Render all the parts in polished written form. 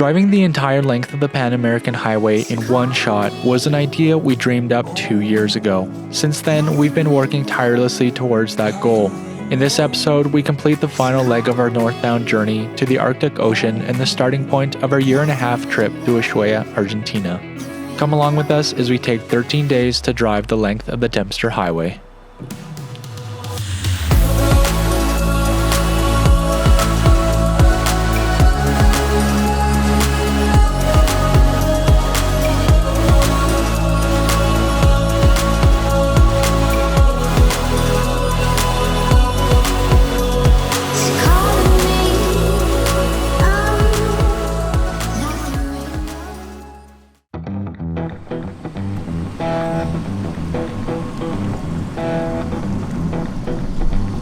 Driving the entire length of the Pan American Highway in one shot was an idea we dreamed up 2 years ago. Since then, we've been working tirelessly towards that goal. In this episode, we complete the final leg of our northbound journey to the Arctic Ocean and the starting point of our year-and-a-half trip to Ushuaia, Argentina. Come along with us as we take 13 days to drive the length of the Dempster Highway.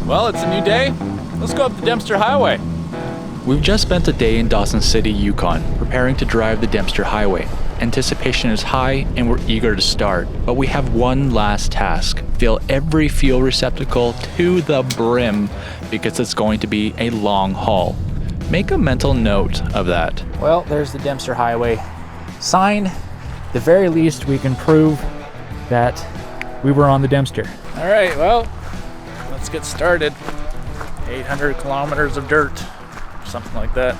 Well, it's a new day. Let's go up the Dempster Highway. We've just spent a day in Dawson City, Yukon, preparing to drive the Dempster Highway. Anticipation is high and we're eager to start, but we have one last task. Fill every fuel receptacle to the brim because it's going to be a long haul. Make a mental note of that. Well, there's the Dempster Highway sign. At the very least, we can prove that we were on the Dempster. All right, well, let's get started. 800 kilometers of dirt, something like that.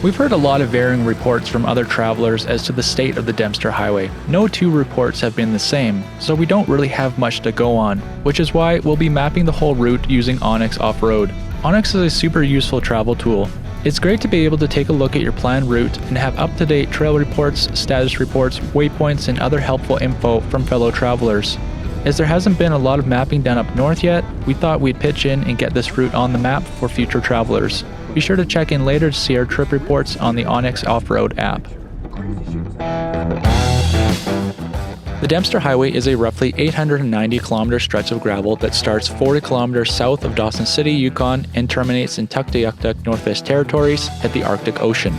We've heard a lot of varying reports from other travelers as to the state of the Dempster Highway. No two reports have been the same, so we don't really have much to go on, which is why we'll be mapping the whole route using Onyx Off-Road. Onyx is a super useful travel tool. It's great to be able to take a look at your planned route and have up-to-date trail reports, status reports, waypoints, and other helpful info from fellow travelers. As there hasn't been a lot of mapping done up north yet, we thought we'd pitch in and get this route on the map for future travelers. Be sure to check in later to see our trip reports on the Onyx Off-Road app. The Dempster Highway is a roughly 890 kilometer stretch of gravel that starts 40 kilometers south of Dawson City, Yukon, and terminates in Tuktoyaktuk, Northwest Territories at the Arctic Ocean.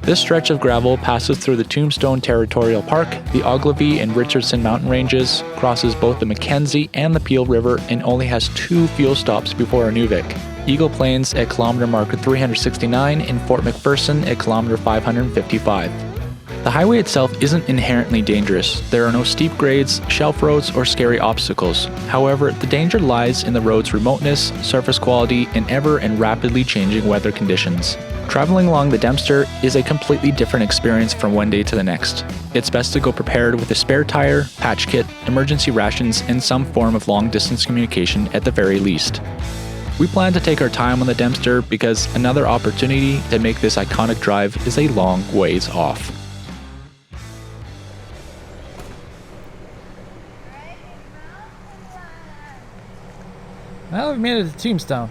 This stretch of gravel passes through the Tombstone Territorial Park, the Ogilvie and Richardson mountain ranges, crosses both the Mackenzie and the Peel River, and only has 2 fuel stops before Inuvik. Eagle Plains at kilometer marker 369 and Fort McPherson at kilometer 555. The highway itself isn't inherently dangerous. There are no steep grades, shelf roads, or scary obstacles. However, the danger lies in the road's remoteness, surface quality, and ever and rapidly changing weather conditions. Traveling along the Dempster is a completely different experience from one day to the next. It's best to go prepared with a spare tire, patch kit, emergency rations, and some form of long-distance communication at the very least. We plan to take our time on the Dempster because another opportunity to make this iconic drive is a long ways off. Well, we made it to Tombstone.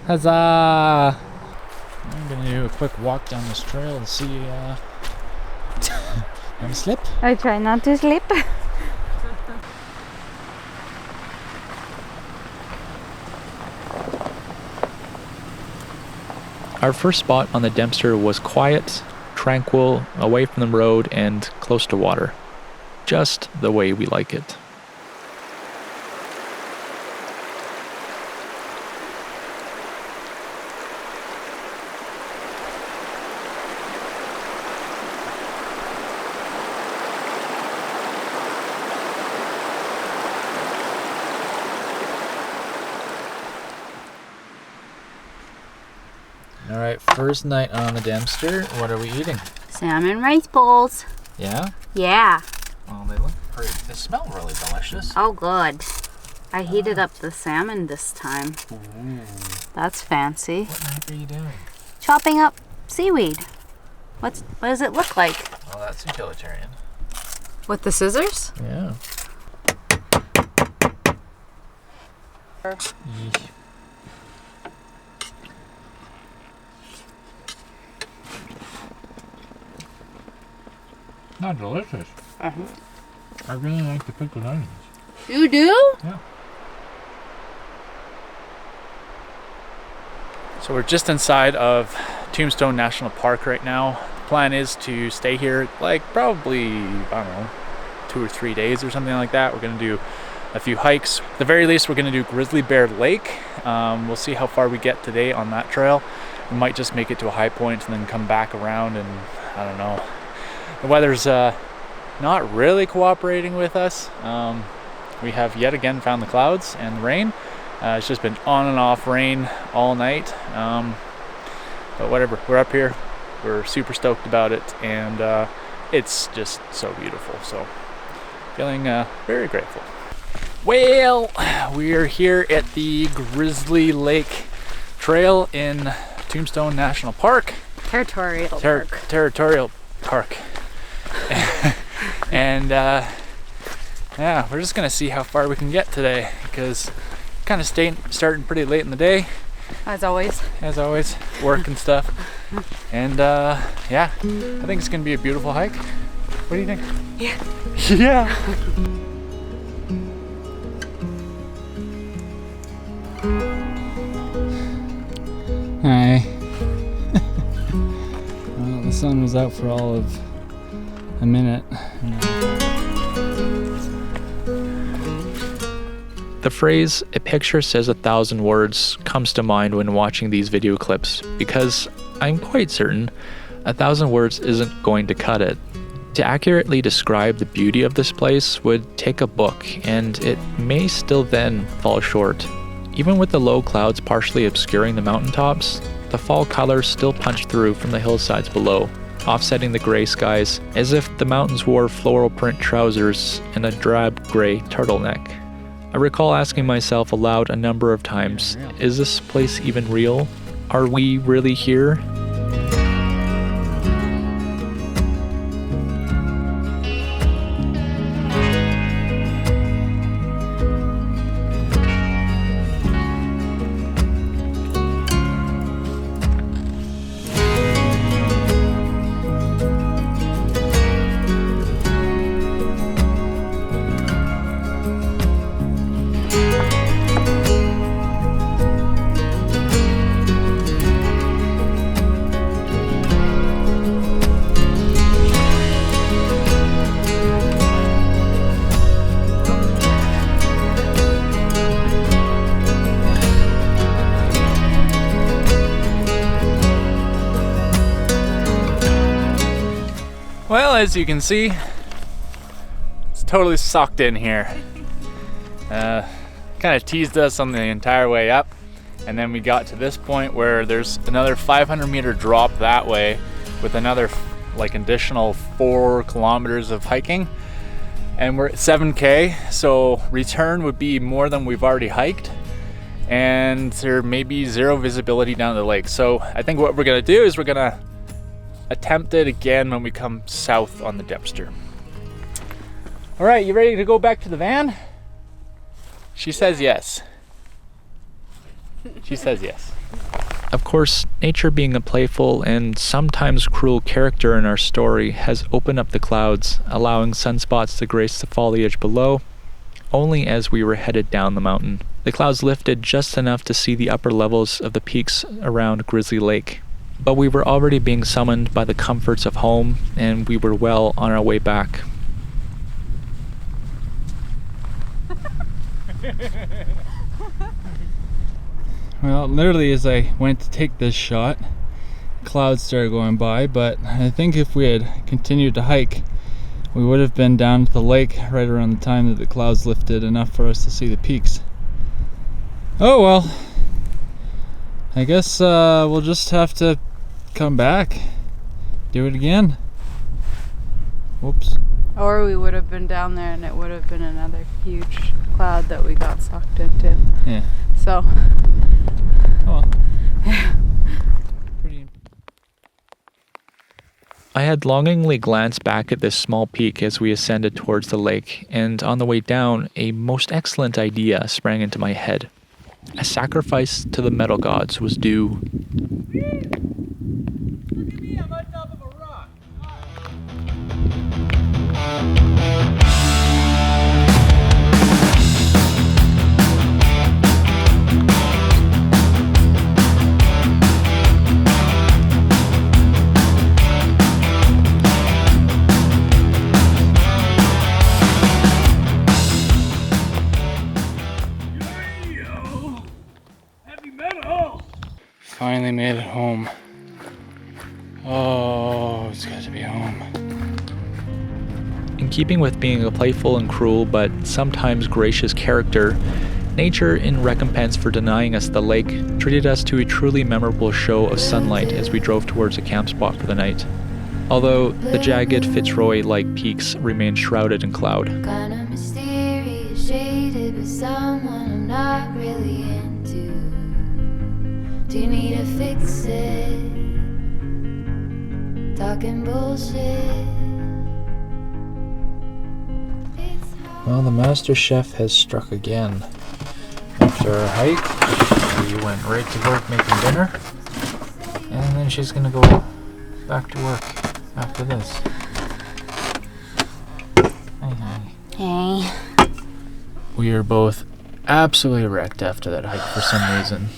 Huzzah! I'm gonna do a quick walk down this trail and see, wanna slip? I try not to slip. Our first spot on the Dempster was quiet, tranquil, away from the road, and close to water. Just the way we like it. Alright, first night on the Dempster. What are we eating? Salmon rice bowls. Yeah? Yeah. Well, they look pretty. They smell really delicious. Oh, good. I heated up the salmon this time. Ooh. That's fancy. What knife are you doing? Chopping up seaweed. What does it look like? Oh, that's utilitarian. With the scissors? Yeah. Not delicious. Uh-huh. I really like the pickled onions. You do? Yeah. So we're just inside of Tombstone National Park right now. The plan is to stay here like probably, I don't know, 2 or 3 days or something like that. We're gonna do a few hikes. At the very least, we're gonna do Grizzly Bear Lake. We'll see how far we get today on that trail. we might just make it to a high point and then come back around, and I don't know. The weather's not really cooperating with us. We have yet again found the clouds and the rain. It's just been on and off rain all night. But whatever, we're up here. We're super stoked about it, and it's just so beautiful. So feeling very grateful. Well, we're here at the Grizzly Lake Trail in Tombstone National Park. Territorial Park. Territorial Park. And yeah, we're just gonna see how far we can get today, because kind of starting pretty late in the day. As always, work and stuff. And yeah, I think it's gonna be a beautiful hike. What do you think? yeah. Yeah. Hi. Well, the sun was out for all of a minute. The phrase, "a picture says 1,000 words," comes to mind when watching these video clips, because I'm quite certain 1,000 words isn't going to cut it. To accurately describe the beauty of this place would take a book, and it may still then fall short. Even with the low clouds partially obscuring the mountaintops, the fall colors still punch through from the hillsides below, offsetting the gray skies as if the mountains wore floral print trousers and a drab gray turtleneck. I recall asking myself aloud a number of times, is this place even real? Are we really here? Well, as you can see, it's totally sucked in here. Kind of teased us on the entire way up, and then we got to this point where there's another 500-meter drop that way with another like additional 4 kilometers of hiking, and we're at 7K, so return would be more than we've already hiked, and there may be zero visibility down the lake. So I think what we're gonna do is we're gonna attempt it again when we come south on the Dempster. All right, you ready to go back to the van? She says yes. She says yes. Of course, nature being a playful and sometimes cruel character in our story has opened up the clouds, allowing sunspots to grace the foliage below, only as we were headed down the mountain. The clouds lifted just enough to see the upper levels of the peaks around Grizzly Lake. But we were already being summoned by the comforts of home, and we were well on our way back. Well, literally as I went to take this shot, clouds started going by, but I think if we had continued to hike, we would have been down at the lake right around the time that the clouds lifted enough for us to see the peaks. Oh well, I guess we'll just have to come back, do it again. Whoops. Or we would have been down there and it would have been another huge cloud that we got sucked into. Yeah. So. Oh. Pretty. I had longingly glanced back at this small peak as we ascended towards the lake, and on the way down, a most excellent idea sprang into my head. A sacrifice to the metal gods was due. finally made it home. Oh, it's good to be home. In keeping with being a playful and cruel but sometimes gracious character, nature, in recompense for denying us the lake, treated us to a truly memorable show of sunlight as we drove towards a camp spot for the night. Although the jagged Fitzroy-like peaks remained shrouded in cloud. Kinda mysterious, shaded with someone I'm not really into. Do you need to fix it? Talking bullshit. Well, the master chef has struck again. After our hike, we went right to work making dinner. And then she's gonna go back to work after this. Hi. Hey. We are both absolutely wrecked after that hike for some reason.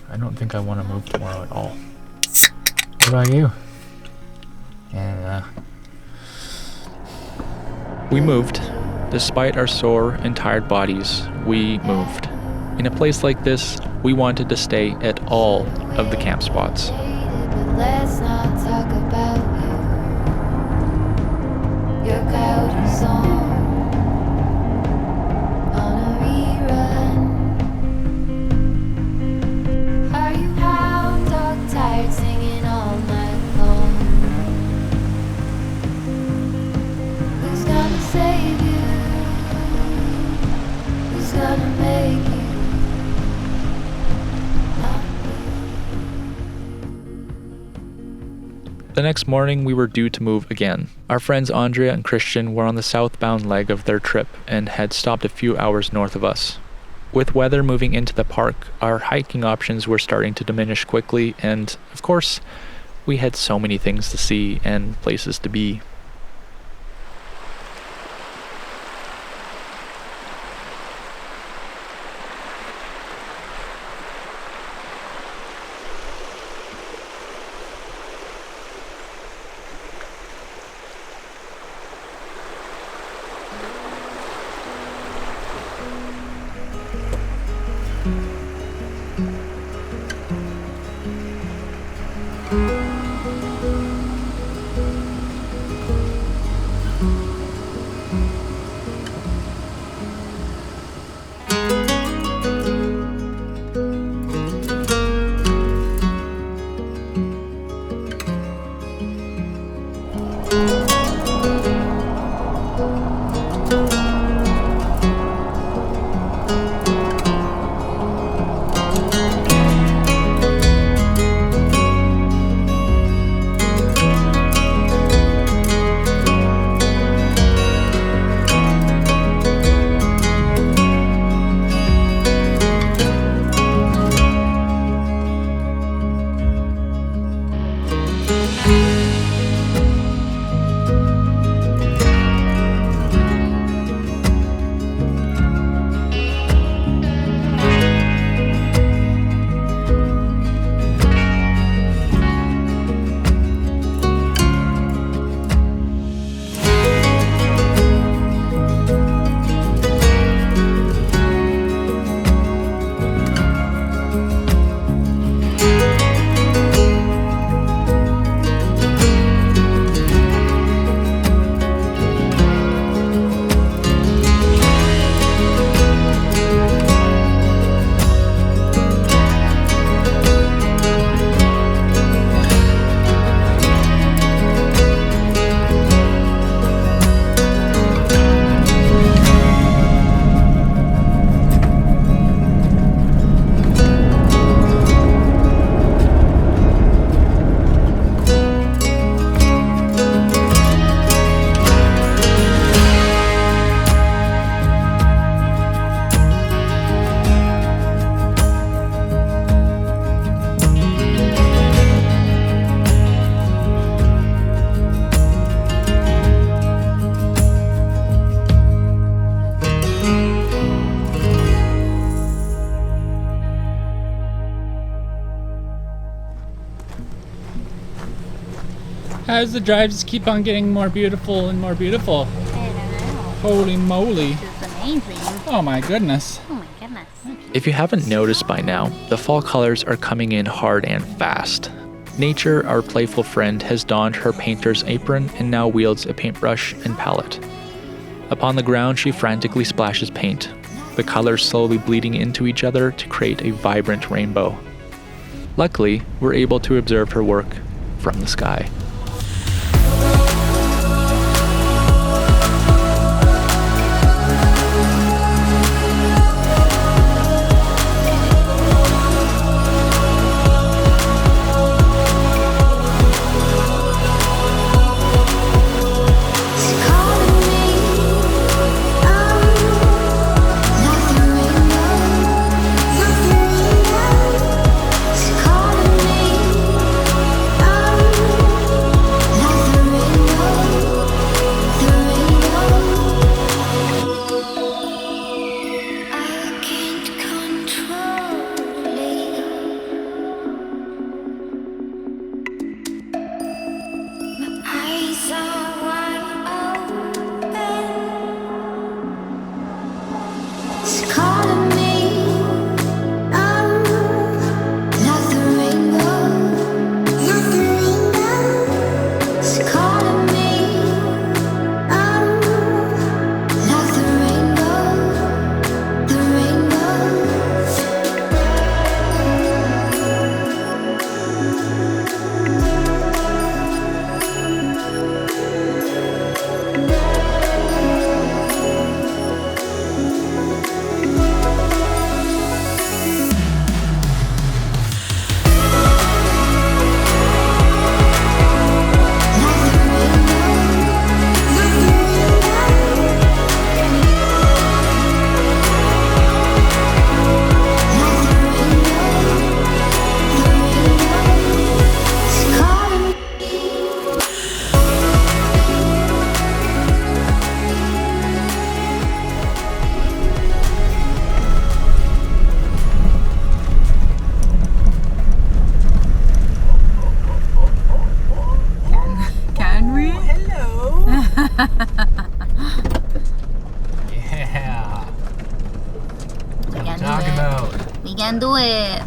I don't think I want to move tomorrow at all. What about you? And, We moved. Despite our sore and tired bodies, we moved. In a place like this, we wanted to stay at all of the camp spots. But let's not talk about you. Your cloudy song on a rerun. Are you hound dog tired singing all night long? Who's gonna save you? Who's gonna make you? The next morning, we were due to move again. Our friends Andrea and Christian were on the southbound leg of their trip and had stopped a few hours north of us. With weather moving into the park, our hiking options were starting to diminish quickly, and of course, we had so many things to see and places to be. How does the drive just keep on getting more beautiful and more beautiful? I don't know. Holy moly. This is amazing. Oh my goodness. Oh my goodness. If you haven't noticed by now, the fall colors are coming in hard and fast. Nature, our playful friend, has donned her painter's apron and now wields a paintbrush and palette. Upon the ground, she frantically splashes paint, the colors slowly bleeding into each other to create a vibrant rainbow. Luckily, we're able to observe her work from the sky. Yeah. What I'm talking about. We can do it.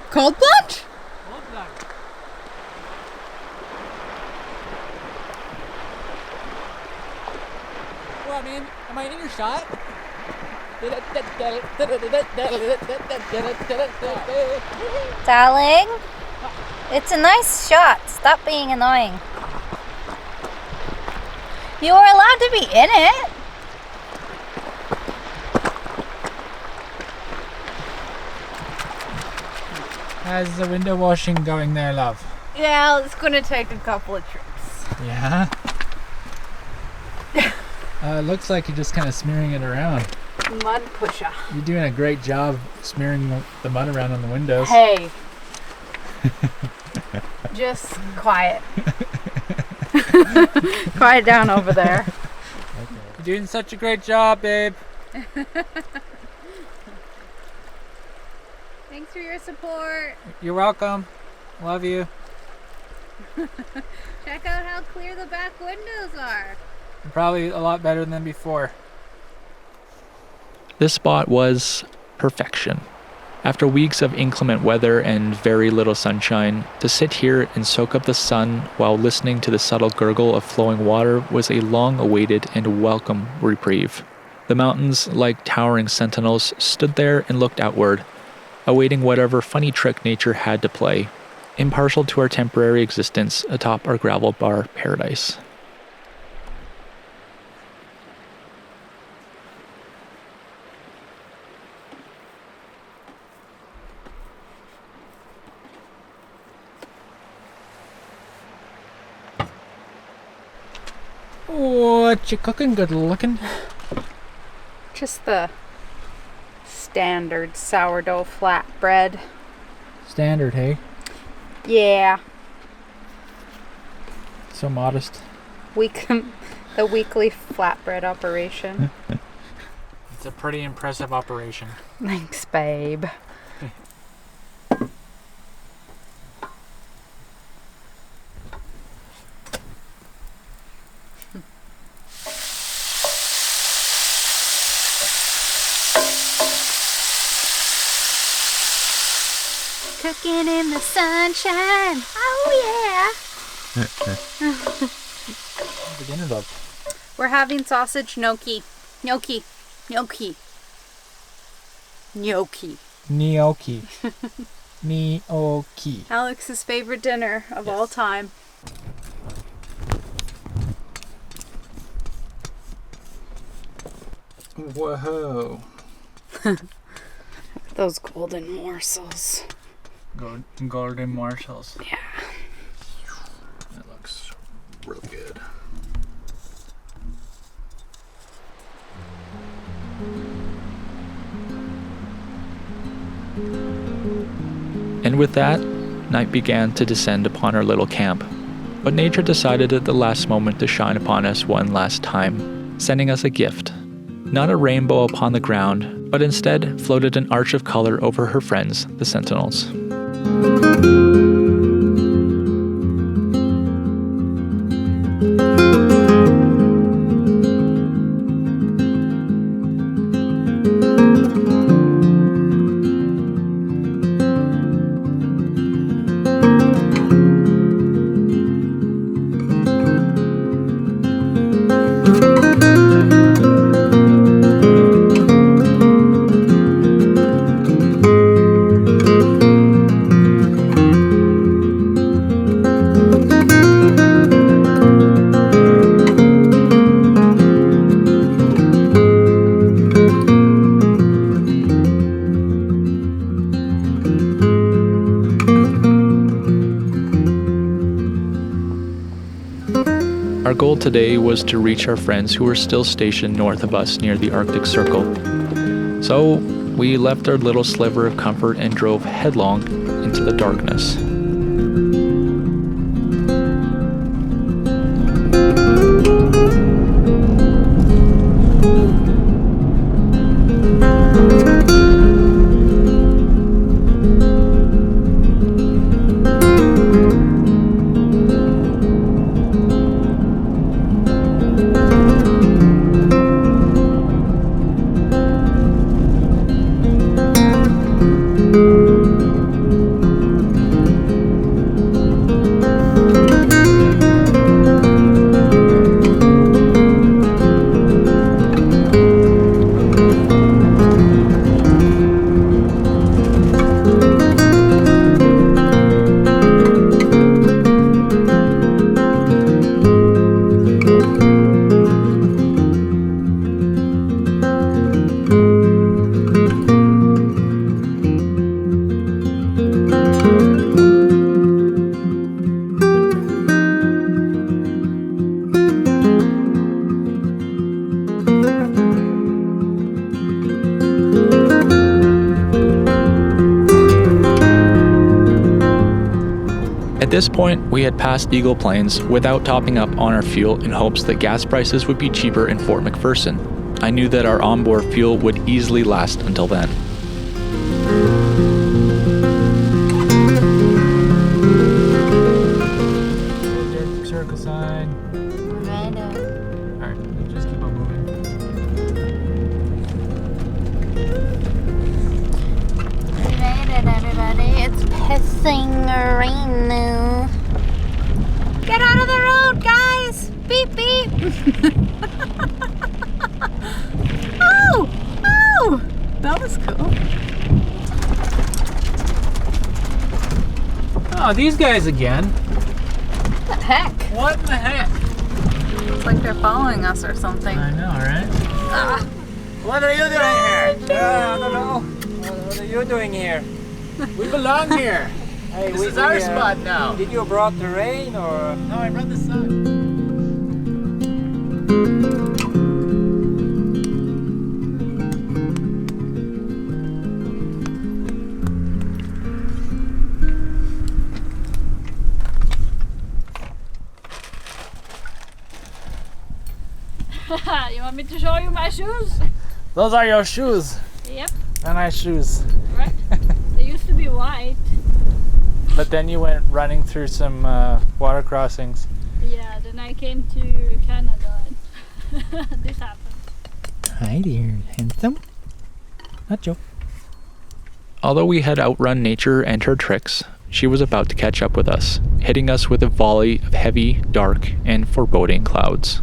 Cold-plunge? What, man? Am I in your shot? Darling, it's a nice shot. Stop being annoying. You were allowed to be in it. How's the window washing going there, love? Yeah, it's gonna take a couple of trips. Yeah? Looks like you're just kind of smearing it around. Mud pusher. You're doing a great job smearing the mud around on the windows. Hey. Just quiet. Quiet down over there. Okay. You're doing such a great job, babe. Thanks for your support. You're welcome. Love you. Check out how clear the back windows are. Probably a lot better than before. This spot was perfection. After weeks of inclement weather and very little sunshine, to sit here and soak up the sun while listening to the subtle gurgle of flowing water was a long-awaited and welcome reprieve. The mountains, like towering sentinels, stood there and looked outward, awaiting whatever funny trick nature had to play, impartial to our temporary existence atop our gravel bar paradise. What you cooking? Good looking. Just the standard sourdough flatbread. Standard, hey? Yeah. So modest. The weekly flatbread operation. It's a pretty impressive operation. Thanks, babe. Cooking in the sunshine. Oh, yeah. Beginning of. We're having sausage gnocchi. Gnocchi. Gnocchi. Gnocchi. Gnocchi. Gnocchi. Alex's favorite dinner of all time. Whoa. Those golden morsels. Golden morsels. Yeah. That looks real good. And with that, night began to descend upon our little camp. But nature decided at the last moment to shine upon us one last time, sending us a gift. Not a rainbow upon the ground, but instead floated an arch of color over her friends, the sentinels. Our goal today was to reach our friends who were still stationed north of us near the Arctic Circle. So we left our little sliver of comfort and drove headlong into the darkness. At this point, we had passed Eagle Plains without topping up on our fuel in hopes that gas prices would be cheaper in Fort McPherson. I knew that our onboard fuel would easily last until then. Circle sign. Right on. Alright, just keep on moving. Right on, everybody. It's pissing rain now. Get out of the road, guys! Beep, beep! Oh! Oh! That was cool. Oh, these guys again. What the heck? What in the heck? It's like they're following us or something. I know, right? What are you doing here? I don't know. What are you doing here? We belong here. Hey, This is our spot now. Did you brought the rain or? No, I brought the sun. You want me to show you my shoes? Those are your shoes. Yep, They're nice shoes. right. They used to be white. But then you went running through some water crossings. Yeah, then I came to Canada and this happened. Hi there, handsome. Nacho. Although we had outrun nature and her tricks, she was about to catch up with us, hitting us with a volley of heavy, dark, and foreboding clouds.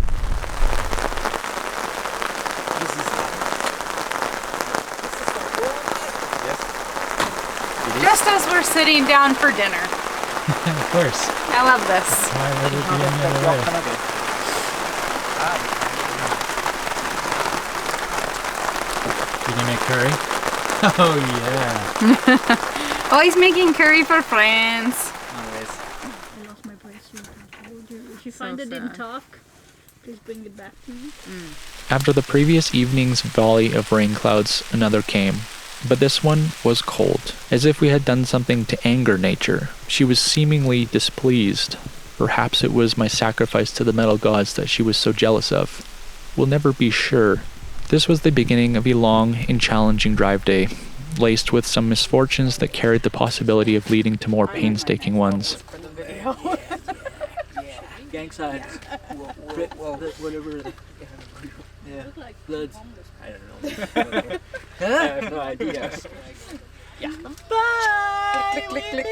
Just as we're sitting down for dinner. Of course. I love this. Why would it be any other way? Did you make curry? Oh yeah. Oh, he's making curry for friends. I lost my bracelet. I told you. If you find it in talk, please bring it back to me. After the previous evening's volley of rain clouds, another came. But this one was cold, as if we had done something to anger nature. She was seemingly displeased. Perhaps it was my sacrifice to the metal gods that she was so jealous of. We'll never be sure. This was the beginning of a long and challenging drive day, laced with some misfortunes that carried the possibility of leading to more painstaking ones. Gang signs. Whatever. Yeah. Bloods. I don't know. I have no idea. Yeah. Bye. Click, click, click.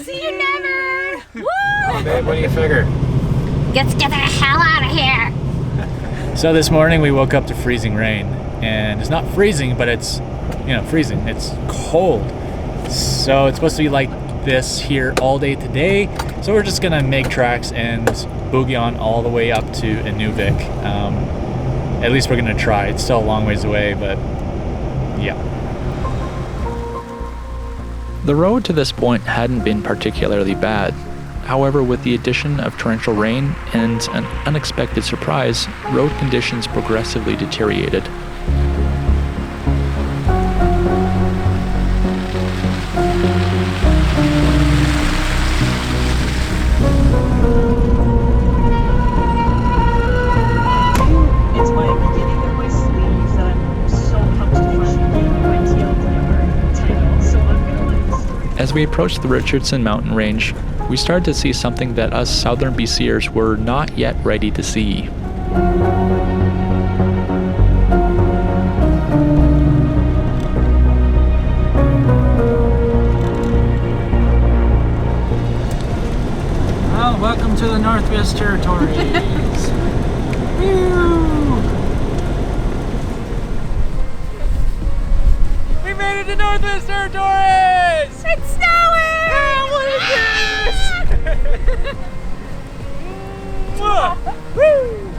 See you never. Oh, babe, what do you figure? Let's get the hell out of here. So this morning we woke up to freezing rain, and it's not freezing, but it's, freezing. It's cold. So it's supposed to be like this here all day today. So we're just gonna make tracks and boogie on all the way up to Inuvik. At least we're gonna try. It's still a long ways away, but yeah. The road to this point hadn't been particularly bad. However, with the addition of torrential rain and an unexpected surprise, road conditions progressively deteriorated. It's my beginning of my sleeves that I'm so pumped to finally get my TL Glamour title, so I'm gonna let the story. As we approached the Richardson mountain range, we started to see something that us southern BCers were not yet ready to see. Well, welcome to the Northwest Territories. Woo! We made it to Northwest Territories! It's snowing. What is this? Woo!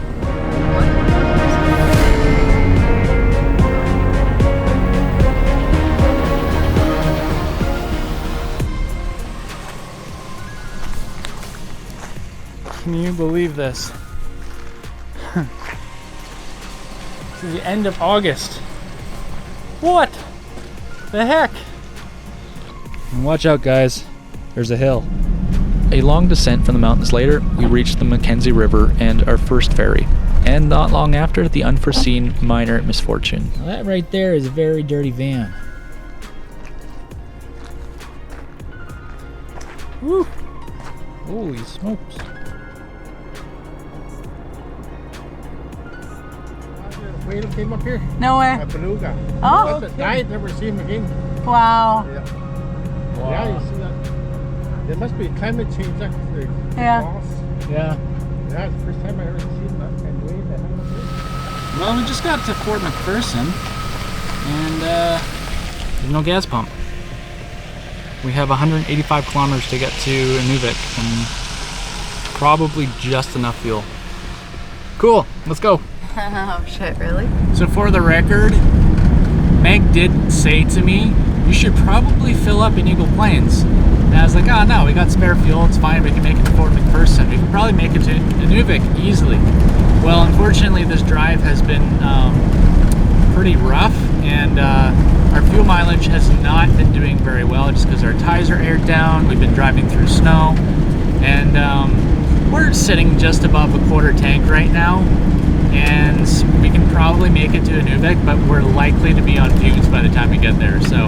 Can you believe this? This is the end of August. What the heck? And watch out, guys. There's a hill. A long descent from the mountains later, we reached the Mackenzie River and our first ferry. And not long after, the unforeseen minor misfortune. Now that right there is a very dirty van. Woo! Holy smokes. Wait, it came up here. No way. A beluga. Oh, That's a died, never seen him again. wow. Yeah. Yeah, you see that? There must be climate change actually. Yeah. Yeah. Yeah, it's the first time I ever seen that kind of wave that happened here. Well, we just got to Fort McPherson, and there's no gas pump. We have 185 kilometers to get to Inuvik, and probably just enough fuel. Cool, let's go. Oh shit, really? So for the record, Meg did say to me, you should probably fill up in Eagle Plains. And I was like, oh no, we got spare fuel, it's fine, we can make it to Fort McPherson. We can probably make it to Inuvik easily. Well, unfortunately, this drive has been pretty rough, and our fuel mileage has not been doing very well just because our tires are aired down. We've been driving through snow, and we're sitting just above a quarter tank right now. and we can probably make it to Inuvik, but we're likely to be on fumes by the time we get there. So,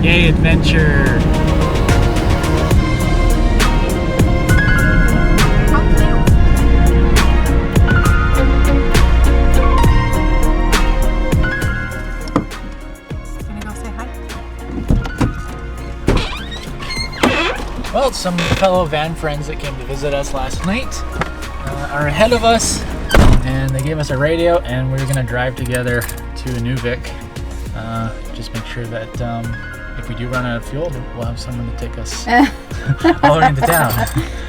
yay, adventure! Well, some fellow van friends that came to visit us last night are ahead of us, and they gave us a radio, and we're gonna drive together to Inuvik. Just make sure that if we do run out of fuel, we'll have someone to take us all around the town.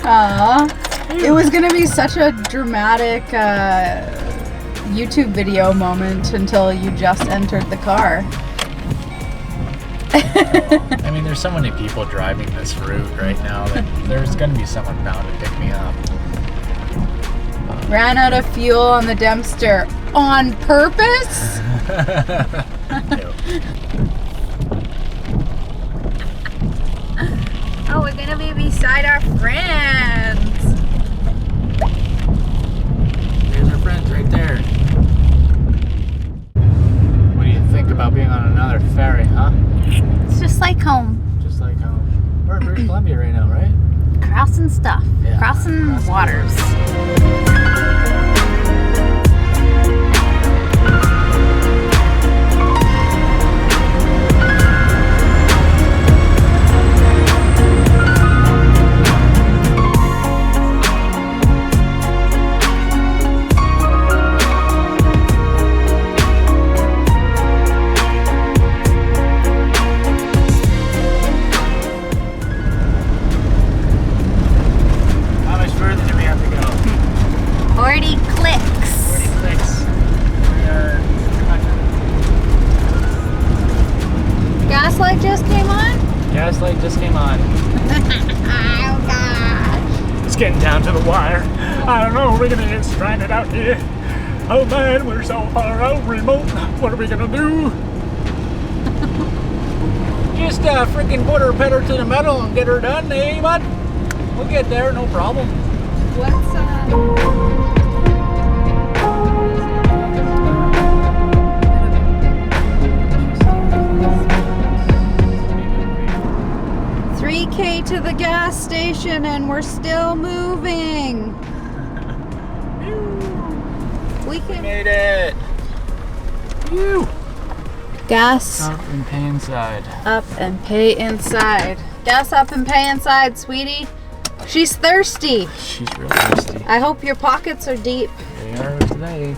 Aww. It was gonna be such a dramatic YouTube video moment until you just entered the car. I mean, there's so many people driving this route right now that there's going to be someone bound to pick me up. Ran out of fuel on the Dempster on purpose? Oh, we're gonna be beside our friends. There's our friends right there. What do you think about being on another ferry, huh? It's just like home. Just like home. We're in British Columbia right now, right? Crossing stuff. Yeah, Crossing waters. How much further do we have to go? 40 clicks. 40 clicks. We are... Gas light just came on? Gas light just came on. Oh gosh. It's getting down to the wire. I don't know, we're gonna get stranded out here. Oh man, we're so far out, remote. What are we gonna do? Just freaking put her pedal to the metal and get her done, eh, bud? We'll get there, no problem. What's 3K to the gas station and we're still moving. We can Made it. Whew. gas Up and pay inside. up and pay inside. Gas up and pay inside, sweetie. She's thirsty. She's real thirsty. I hope your pockets are deep. They are today.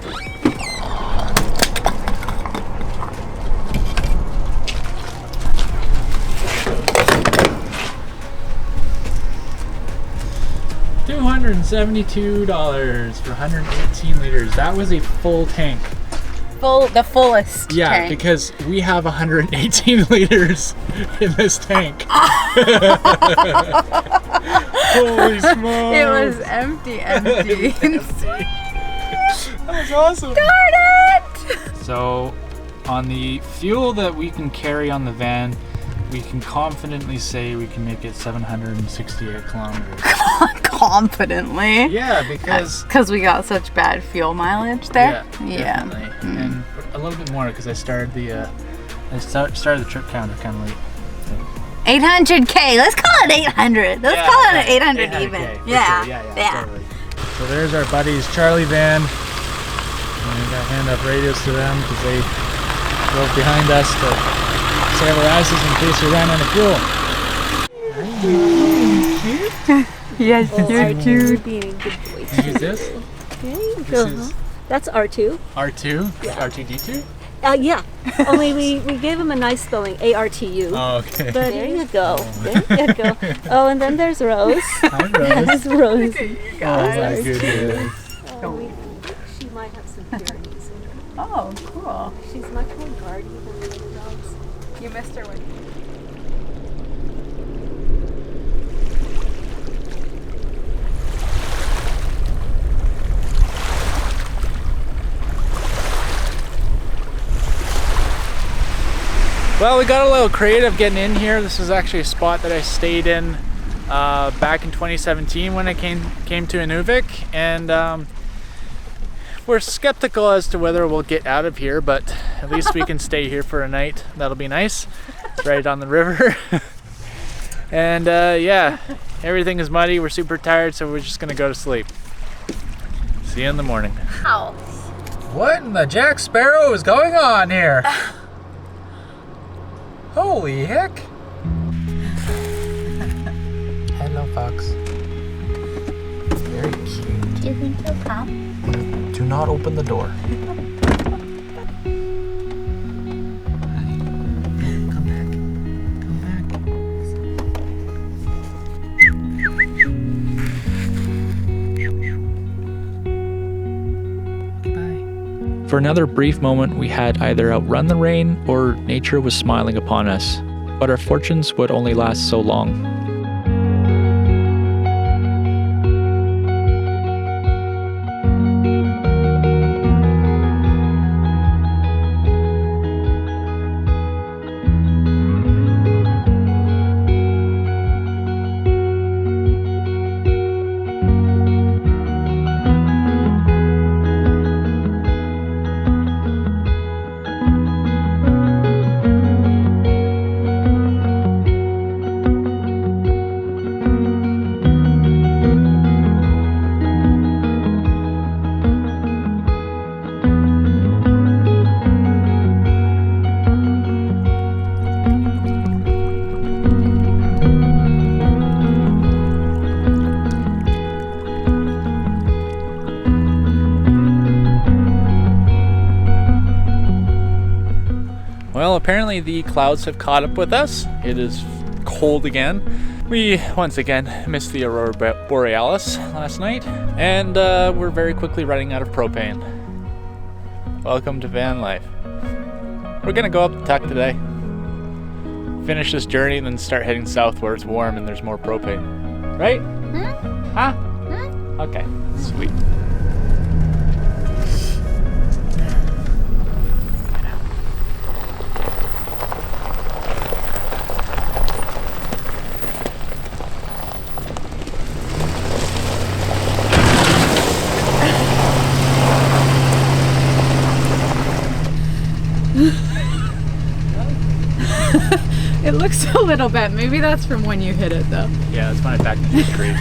$272 for 118 liters. That was a full tank. The fullest. Yeah, tank. because we have 118 liters in this tank. Holy smokes! It was empty. That was awesome. Darn it! So, on the fuel that we can carry on the van, we can confidently say we can make it 768 kilometers. Confidently. Yeah, because we got such bad fuel mileage there. yeah. Definitely. And a little bit more because I started the trip counter kind of late. 800K. Let's call it 800. Let's call it an 800 even. 800K, for Yeah. sure. Yeah. Totally. So there's our buddies, Charlie Van. And we got hand up radios to them because they drove behind us to save our asses in case we ran out of fuel. Yes, you're cute. Being a good boy. Did you use this? Okay, This is that's R2. R2? R2D2? Yeah. Only we gave him a nice spelling, A-R-T-U. Oh, okay. But there you go. There you go. Oh, and then there's Rose. Hi, Rose. That's Rose. Oh, my goodness. We think she might have some hearing syndrome. Oh, cool. She's much more guardy than the other dogs. You missed her one. Well, we got a little creative getting in here. This is actually a spot that I stayed in back in 2017 when I came to Inuvik, and We're skeptical as to whether we'll get out of here, but at least we can stay here for a night. That'll be nice. It's right on the river. And yeah, everything is muddy. We're super tired, so we're just gonna go to sleep. See you in the morning. House. What in the Jack Sparrow is going on here? Holy heck. Hello, Fox. Very cute. Do you think he'll come? Do not open the door. For another brief moment, we had either outrun the rain or nature was smiling upon us, but our fortunes would only last so long. Well, apparently the clouds have caught up with us. It is cold again. We, once again, missed the Aurora Borealis last night, and we're very quickly running out of propane. Welcome to van life. We're gonna go up the Tuk today, finish this journey, and then start heading south where it's warm and there's more propane. Right? Huh? Okay, sweet. It looks a little bit. Maybe that's from when you hit it, though. Yeah, that's when I backed into the tree.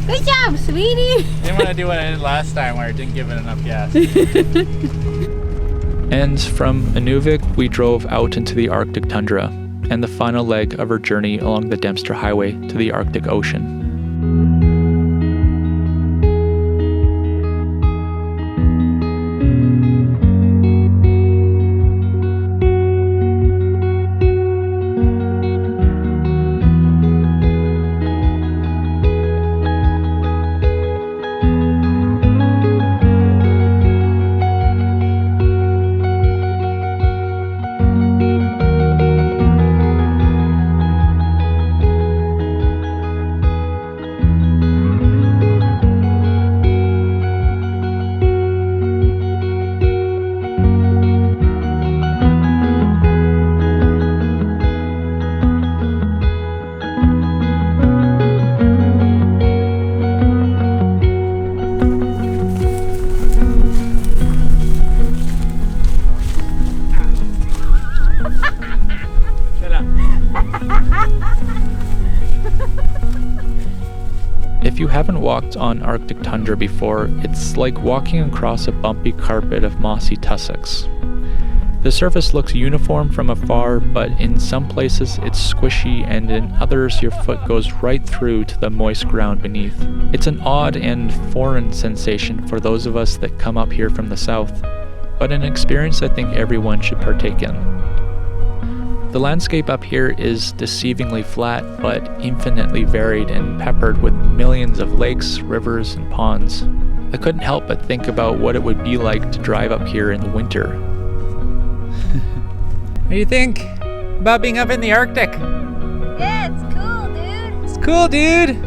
Good job, sweetie. Didn't want to do what I did last time where I didn't give it enough gas. And from Inuvik, we drove out into the Arctic tundra and the final leg of our journey along the Dempster Highway to the Arctic Ocean. If you haven't walked on Arctic tundra before, it's like walking across a bumpy carpet of mossy tussocks. The surface looks uniform from afar, but in some places it's squishy, and in others your foot goes right through to the moist ground beneath. It's an odd and foreign sensation for those of us that come up here from the south, but an experience I think everyone should partake in. The landscape up here is deceivingly flat, but infinitely varied and peppered with millions of lakes, rivers, and ponds. I couldn't help but think about what it would be like to drive up here in the winter. What do you think about being up in the Arctic? Yeah, it's cool, dude. It's cool, dude.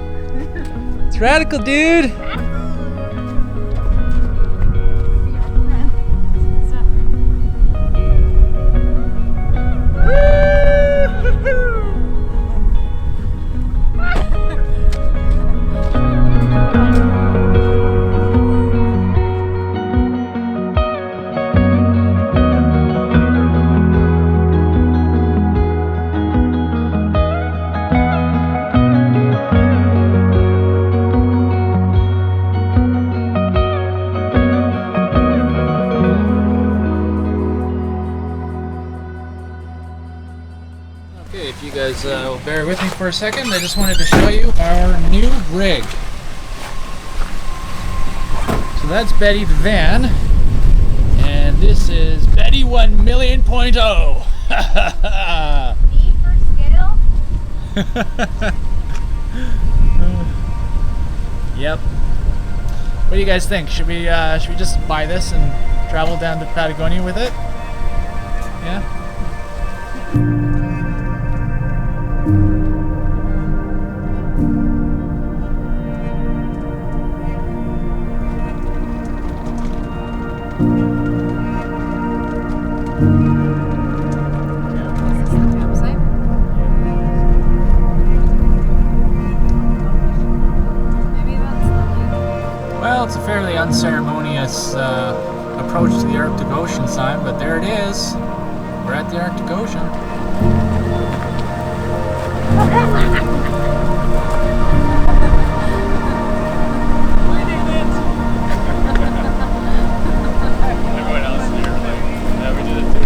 It's radical, dude. bear with me for a second. I just wanted to show you our new rig. So that's Betty the van, and this is Betty 1,000,000.0. Me for scale? Yep. What do you guys think? Should we just buy this and travel down to Patagonia with it? Yeah. Well, it's a fairly unceremonious approach to the Arctic Ocean sign, but there it is. We're at the Arctic Ocean. Everyone else in the airplane. Yeah, we did it too.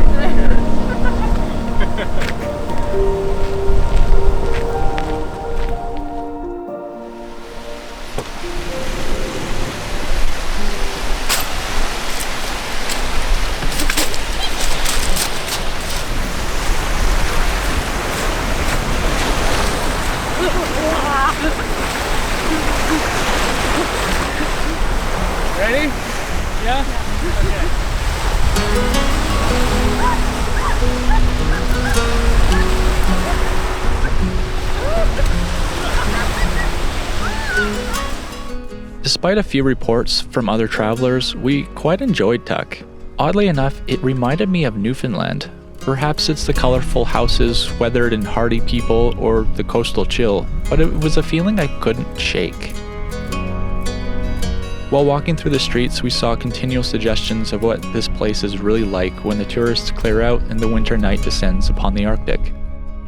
Ready? Yeah? Okay. Despite a few reports from other travelers, we quite enjoyed Tuk. Oddly enough, it reminded me of Newfoundland. Perhaps it's the colorful houses, weathered and hardy people, or the coastal chill, but it was a feeling I couldn't shake. While walking through the streets, we saw continual suggestions of what this place is really like when the tourists clear out and the winter night descends upon the Arctic.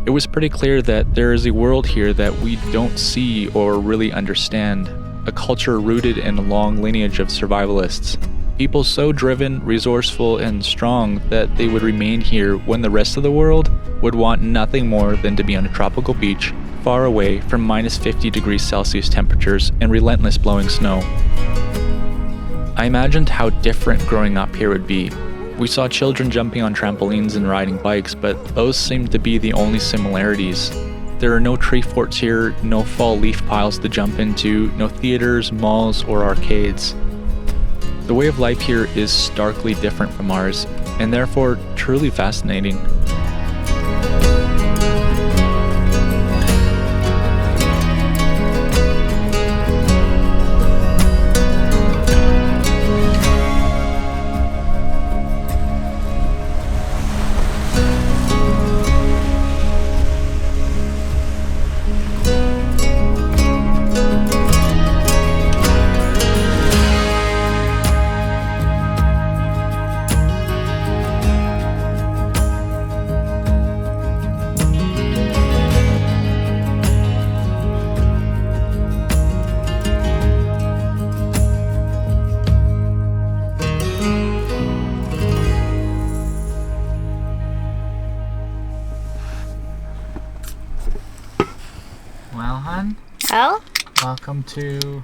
It was pretty clear that there is a world here that we don't see or really understand, a culture rooted in a long lineage of survivalists. People so driven, resourceful, and strong that they would remain here when the rest of the world would want nothing more than to be on a tropical beach, far away from minus 50 degrees Celsius temperatures and relentless blowing snow. I imagined how different growing up here would be. We saw children jumping on trampolines and riding bikes, but those seemed to be the only similarities. There are no tree forts here, no fall leaf piles to jump into, no theaters, malls, or arcades. The way of life here is starkly different from ours, and therefore truly fascinating. Well, hon, Well, welcome to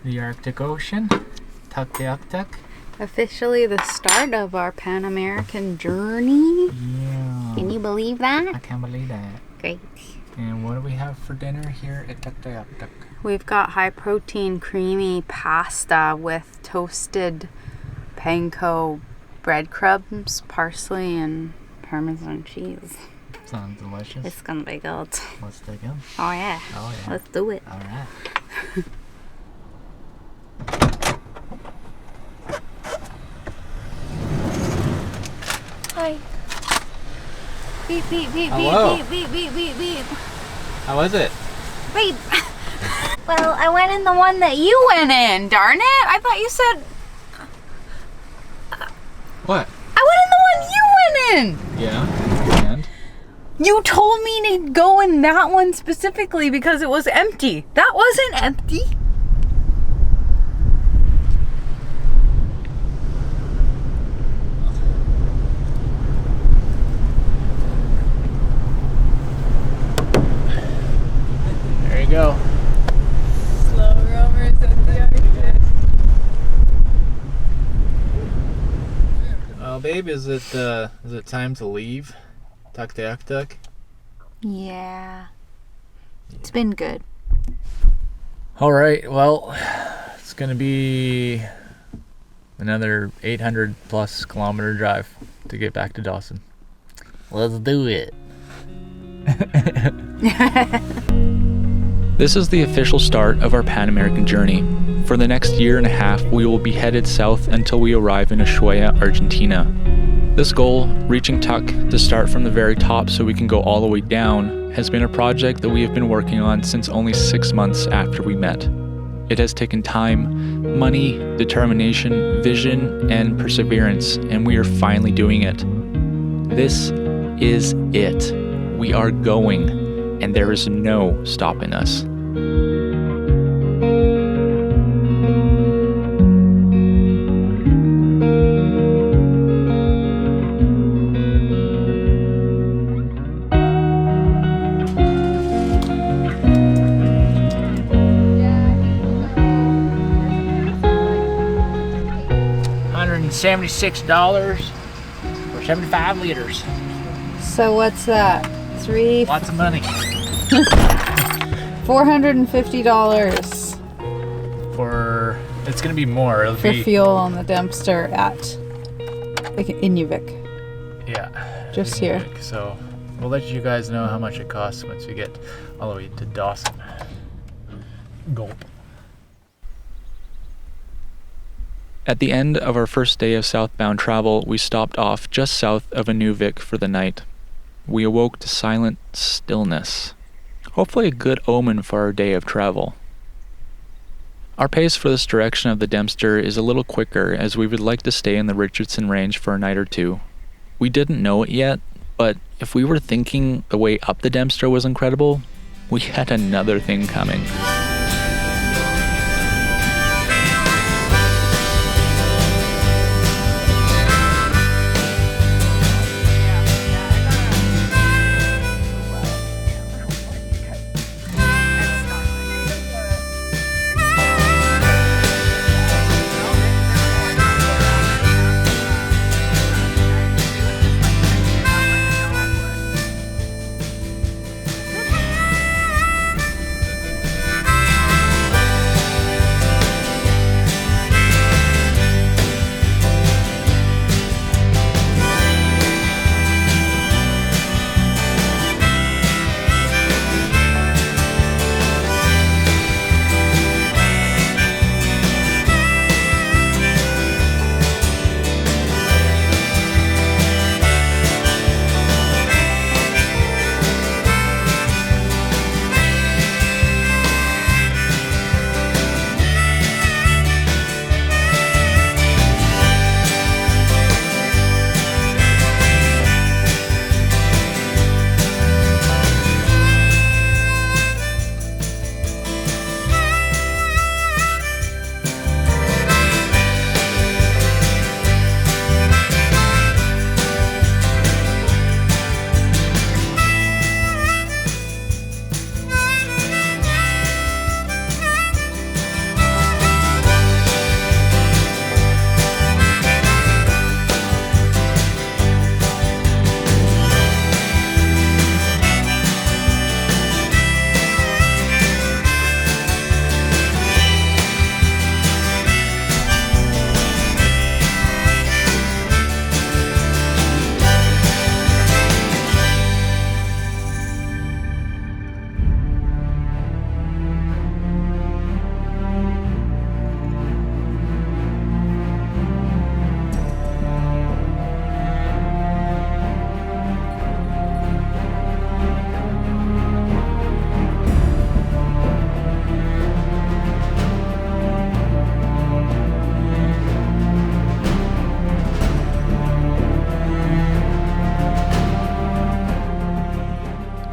the Arctic Ocean, Tuktoyaktuk. officially the start of our Pan American journey. Yeah. Can you believe I that? can't believe that. Great. And what do we have for dinner here at Tuktoyaktuk? We've got high protein creamy pasta with toasted panko breadcrumbs, parsley, and Parmesan cheese. Sounds delicious. It's gonna be good. Let's dig in. Oh yeah. Oh yeah. Let's do it. All right. Hi. Beep, beep, beep, Hello. beep, beep, beep, beep, beep. How was it? Beep. Well, I went in the one that you went in, darn it. I thought you said... What? I went in the one you went in! Yeah. And? You told me to go in that one specifically because it was empty. That wasn't empty. go. Slow roamers at the Arctic. Well, babe, is it time to leave Tuktoyaktuk? Yeah. It's been good. All right, well, it's gonna be another 800 plus kilometer drive to get back to Dawson. Let's do it. This is the official start of our Pan-American journey. For the next year and a half, we will be headed south until we arrive in Ushuaia, Argentina. This goal, reaching Tuk to start from the very top so we can go all the way down, has been a project that we have been working on since only 6 months after we met. It has taken time, money, determination, vision, and perseverance, and we are finally doing it. This is it. We are going, and there is no stopping us. $176 for 75 liters. So what's that? Lots of money. $450 it's gonna be more. It'll for be fuel on the Dempster at Inuvik. Yeah. Just here. So we'll let you guys know how much it costs once we get all the way to Dawson. Gulp. At the end of our first day of southbound travel, we stopped off just south of Inuvik for the night. We awoke to silent stillness. Hopefully a good omen for our day of travel. Our pace for this direction of the Dempster is a little quicker, as we would like to stay in the Richardson Range for a night or two. We didn't know it yet, but if we were thinking the way up the Dempster was incredible, we had another thing coming.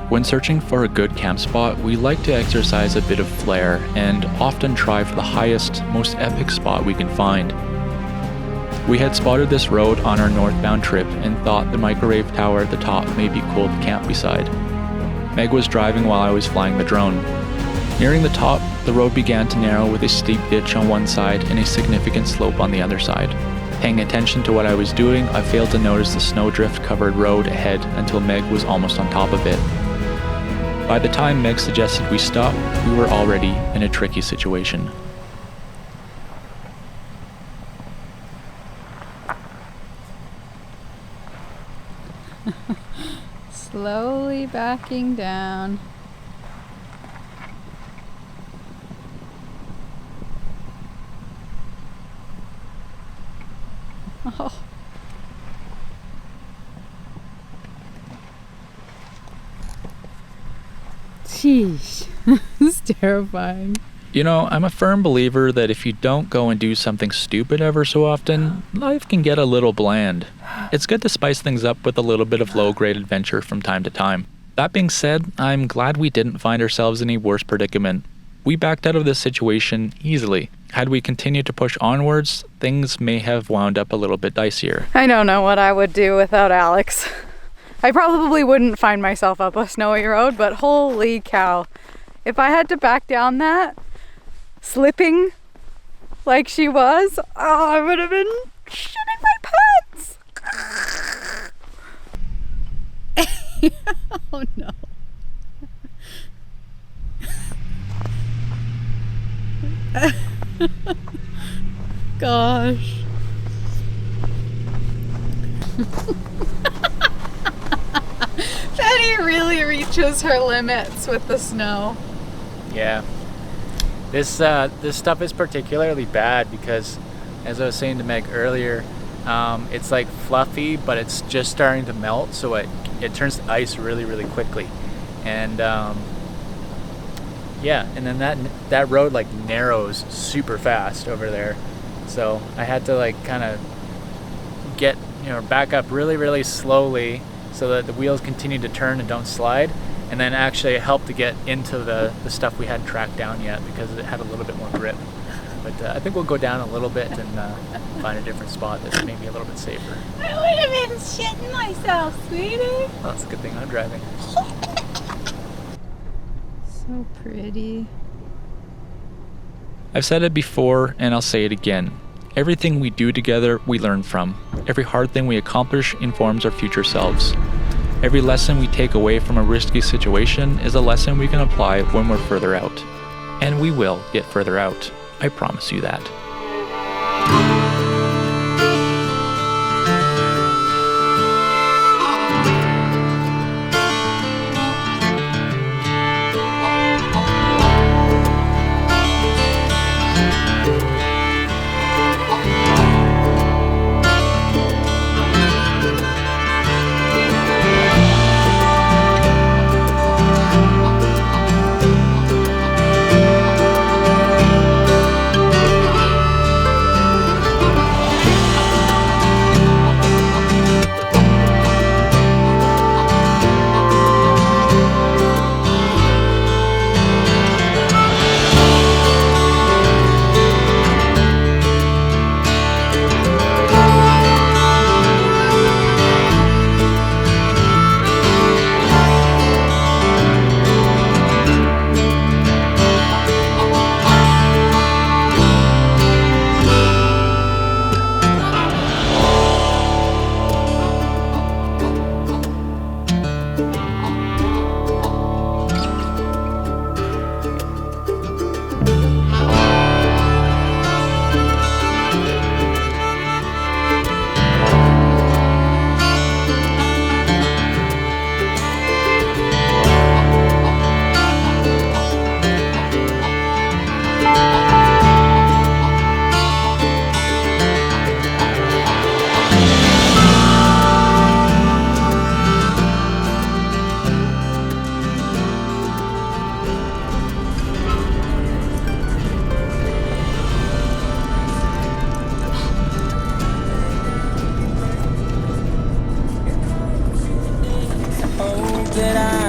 When searching for a good camp spot, we like to exercise a bit of flair and often try for the highest, most epic spot we can find. We had spotted this road on our northbound trip and thought the microwave tower at the top may be cool to camp beside. Meg was driving while I was flying the drone. Nearing the top, the road began to narrow with a steep ditch on one side and a significant slope on the other side. Paying attention to what I was doing, I failed to notice the snowdrift-covered road ahead until Meg was almost on top of it. By the time Meg suggested we stop, we were already in a tricky situation. Slowly backing down. Oh. Sheesh. This is terrifying. You know, I'm a firm believer that if you don't go and do something stupid ever so often, life can get a little bland. It's good to spice things up with a little bit of low-grade adventure from time to time. That being said, I'm glad we didn't find ourselves in a worse predicament. We backed out of this situation easily. Had we continued to push onwards, things may have wound up a little bit dicier. I don't know what I would do without Alex. I probably wouldn't find myself up a snowy road, but holy cow. If I had to back down that, slipping like she was, oh, I would have been shitting my pants. Oh no. Gosh. Penny really reaches her limits with the snow. Yeah. This stuff is particularly bad because, as I was saying to Meg earlier, it's like fluffy, but it's just starting to melt, so it turns to ice really, really quickly. And yeah, and then that road like narrows super fast over there. So I had to like kind of get, back up really, really slowly so that the wheels continue to turn and don't slide. And then actually help to get into the stuff we hadn't tracked down yet because it had a little bit more grip. But I think we'll go down a little bit and find a different spot that's maybe a little bit safer. I would have been shitting myself, sweetie. Well, that's a good thing I'm driving. So pretty. I've said it before and I'll say it again. Everything we do together, we learn from. Every hard thing we accomplish informs our future selves. Every lesson we take away from a risky situation is a lesson we can apply when we're further out. And we will get further out. I promise you that.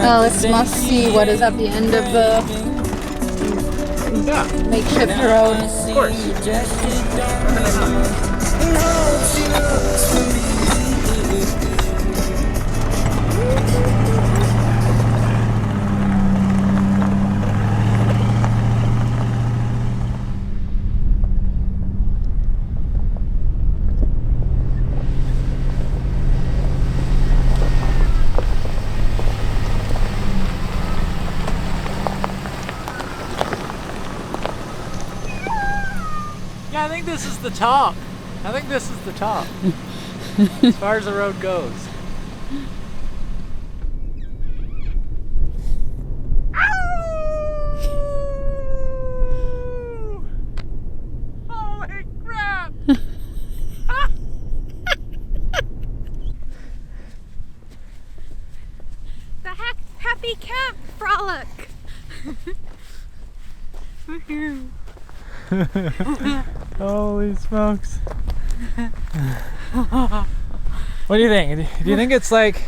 Alex must see what is at the end of the makeshift road. Of course. this is the top. I think this is the top. As far as the road goes. Holy crap! The happy camp frolic. Holy smokes. What do you think? Do you think it's like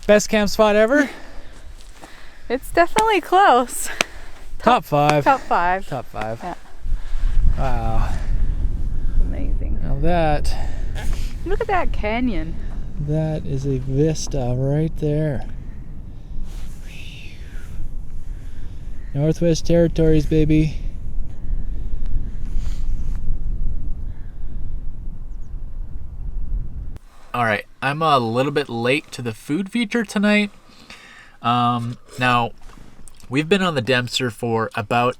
best camp spot ever? It's definitely close. Top 5. Top 5. Top 5. Yeah. Wow. Amazing. Now that Look at that canyon. is a vista right there. Northwest Territories, baby. Alright, I'm a little bit late to the food feature tonight. Now, we've been on the Dempster for about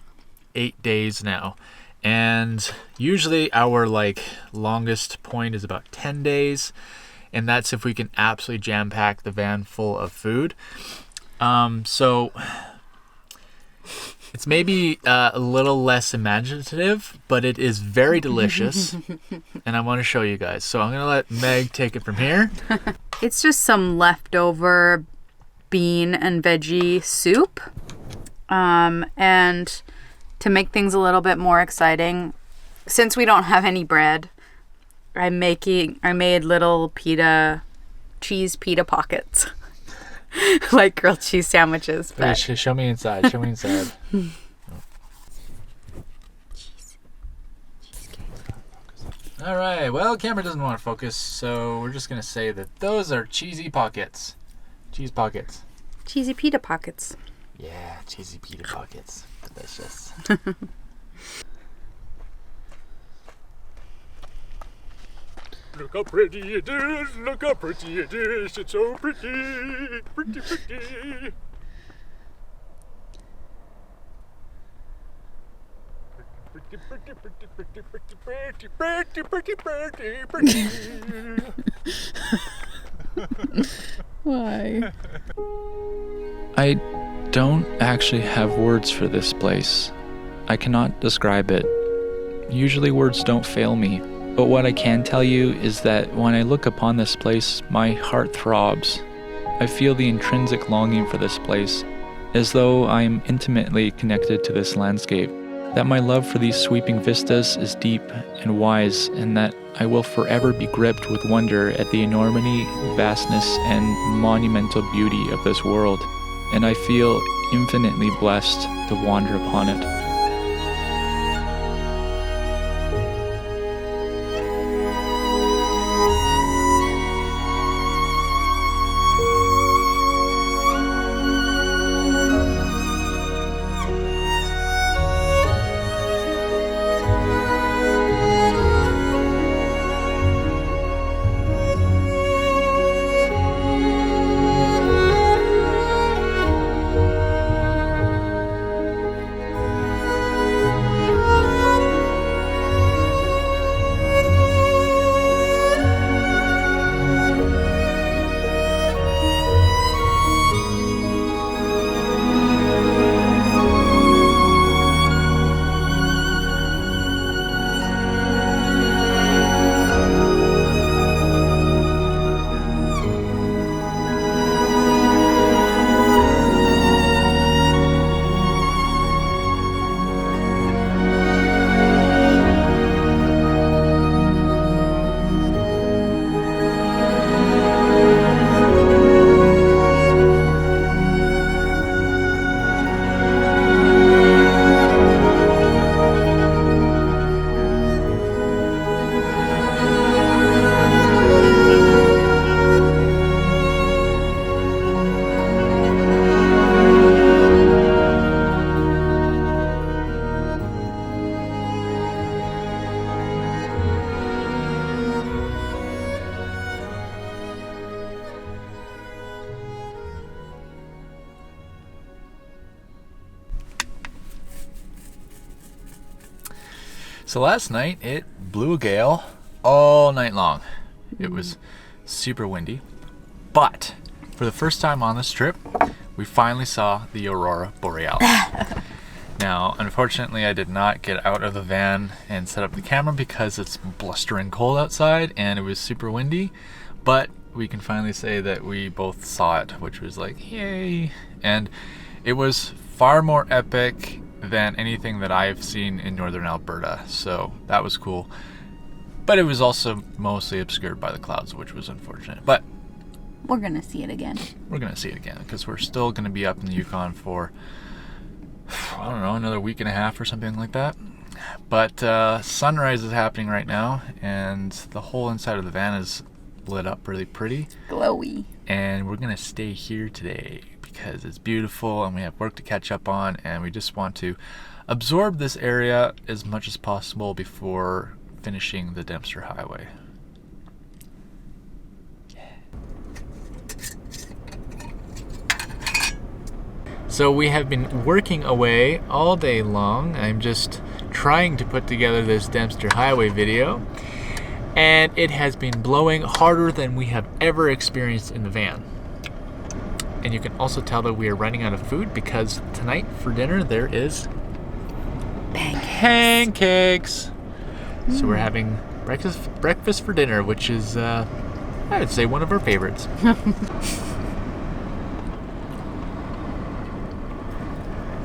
8 days now. And usually our longest point is about 10 days. And that's if we can absolutely jam-pack the van full of food. So it's maybe a little less imaginative, but it is very delicious. And I want to show you guys. So I'm going to let Meg take it from here. It's just some leftover bean and veggie soup. And to make things a little bit more exciting, since we don't have any bread, I made little cheese pita pockets. Like grilled cheese sandwiches. Wait, show me inside. Show me inside. All right. Well, camera doesn't want to focus, so we're just gonna say that those are cheesy pockets. Cheese pockets. Cheesy pita pockets. Yeah, cheesy pita pockets. Delicious. Look how pretty it is. Look how pretty it is. It's so pretty. Pretty, pretty. Pretty, pretty, pretty, pretty, pretty, pretty, pretty, pretty, pretty, pretty. Why? I don't actually have words for this place. I cannot describe it. Usually words don't fail me. But what I can tell you is that when I look upon this place, my heart throbs. I feel the intrinsic longing for this place, as though I am intimately connected to this landscape, that my love for these sweeping vistas is deep and wise, and that I will forever be gripped with wonder at the enormity, vastness, and monumental beauty of this world, and I feel infinitely blessed to wander upon it. So last night it blew a gale all night long. It was super windy, but for the first time on this trip, we finally saw the aurora borealis. Now, unfortunately, I did not get out of the van and set up the camera because it's blustering cold outside and it was super windy, but we can finally say that we both saw it, which was like, yay. And it was far more epic than anything that I've seen in northern Alberta, so that was cool. But it was also mostly obscured by the clouds, which was unfortunate. But We're gonna see it again. we're gonna see it again because we're still gonna be up in the Yukon for, I don't know, another week and a half or something like that. But sunrise is happening right now, and the whole inside of the van is lit up really pretty. Glowy. And we're gonna stay here today because it's beautiful and we have work to catch up on, and we just want to absorb this area as much as possible before finishing the Dempster Highway. So we have been working away all day long. I'm just trying to put together this Dempster Highway video, and it has been blowing harder than we have ever experienced in the van. And you can also tell that we are running out of food because tonight for dinner there is pancakes. So we're having breakfast for dinner, which is I would say one of our favorites.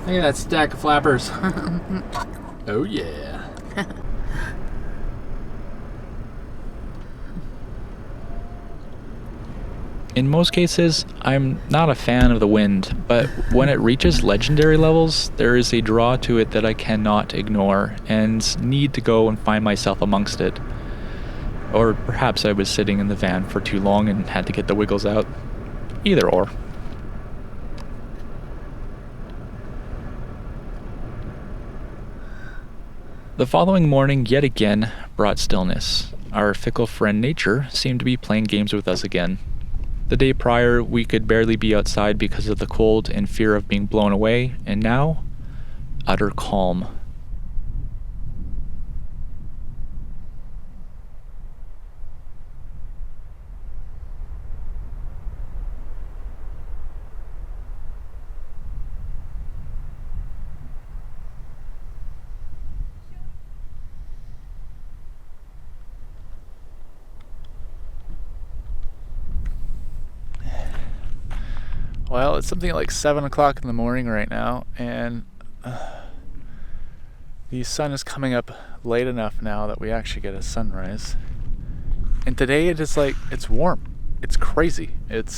Look at that stack of flappers. Oh yeah. In most cases, I'm not a fan of the wind, but when it reaches legendary levels, there is a draw to it that I cannot ignore and need to go and find myself amongst it. Or perhaps I was sitting in the van for too long and had to get the wiggles out. Either or. The following morning yet again brought stillness. Our fickle friend nature seemed to be playing games with us again. The day prior, we could barely be outside because of the cold and fear of being blown away, and now, utter calm. Well, it's something like 7 o'clock in the morning right now, and the sun is coming up late enough now that we actually get a sunrise. And today it is like, it's warm. It's crazy. It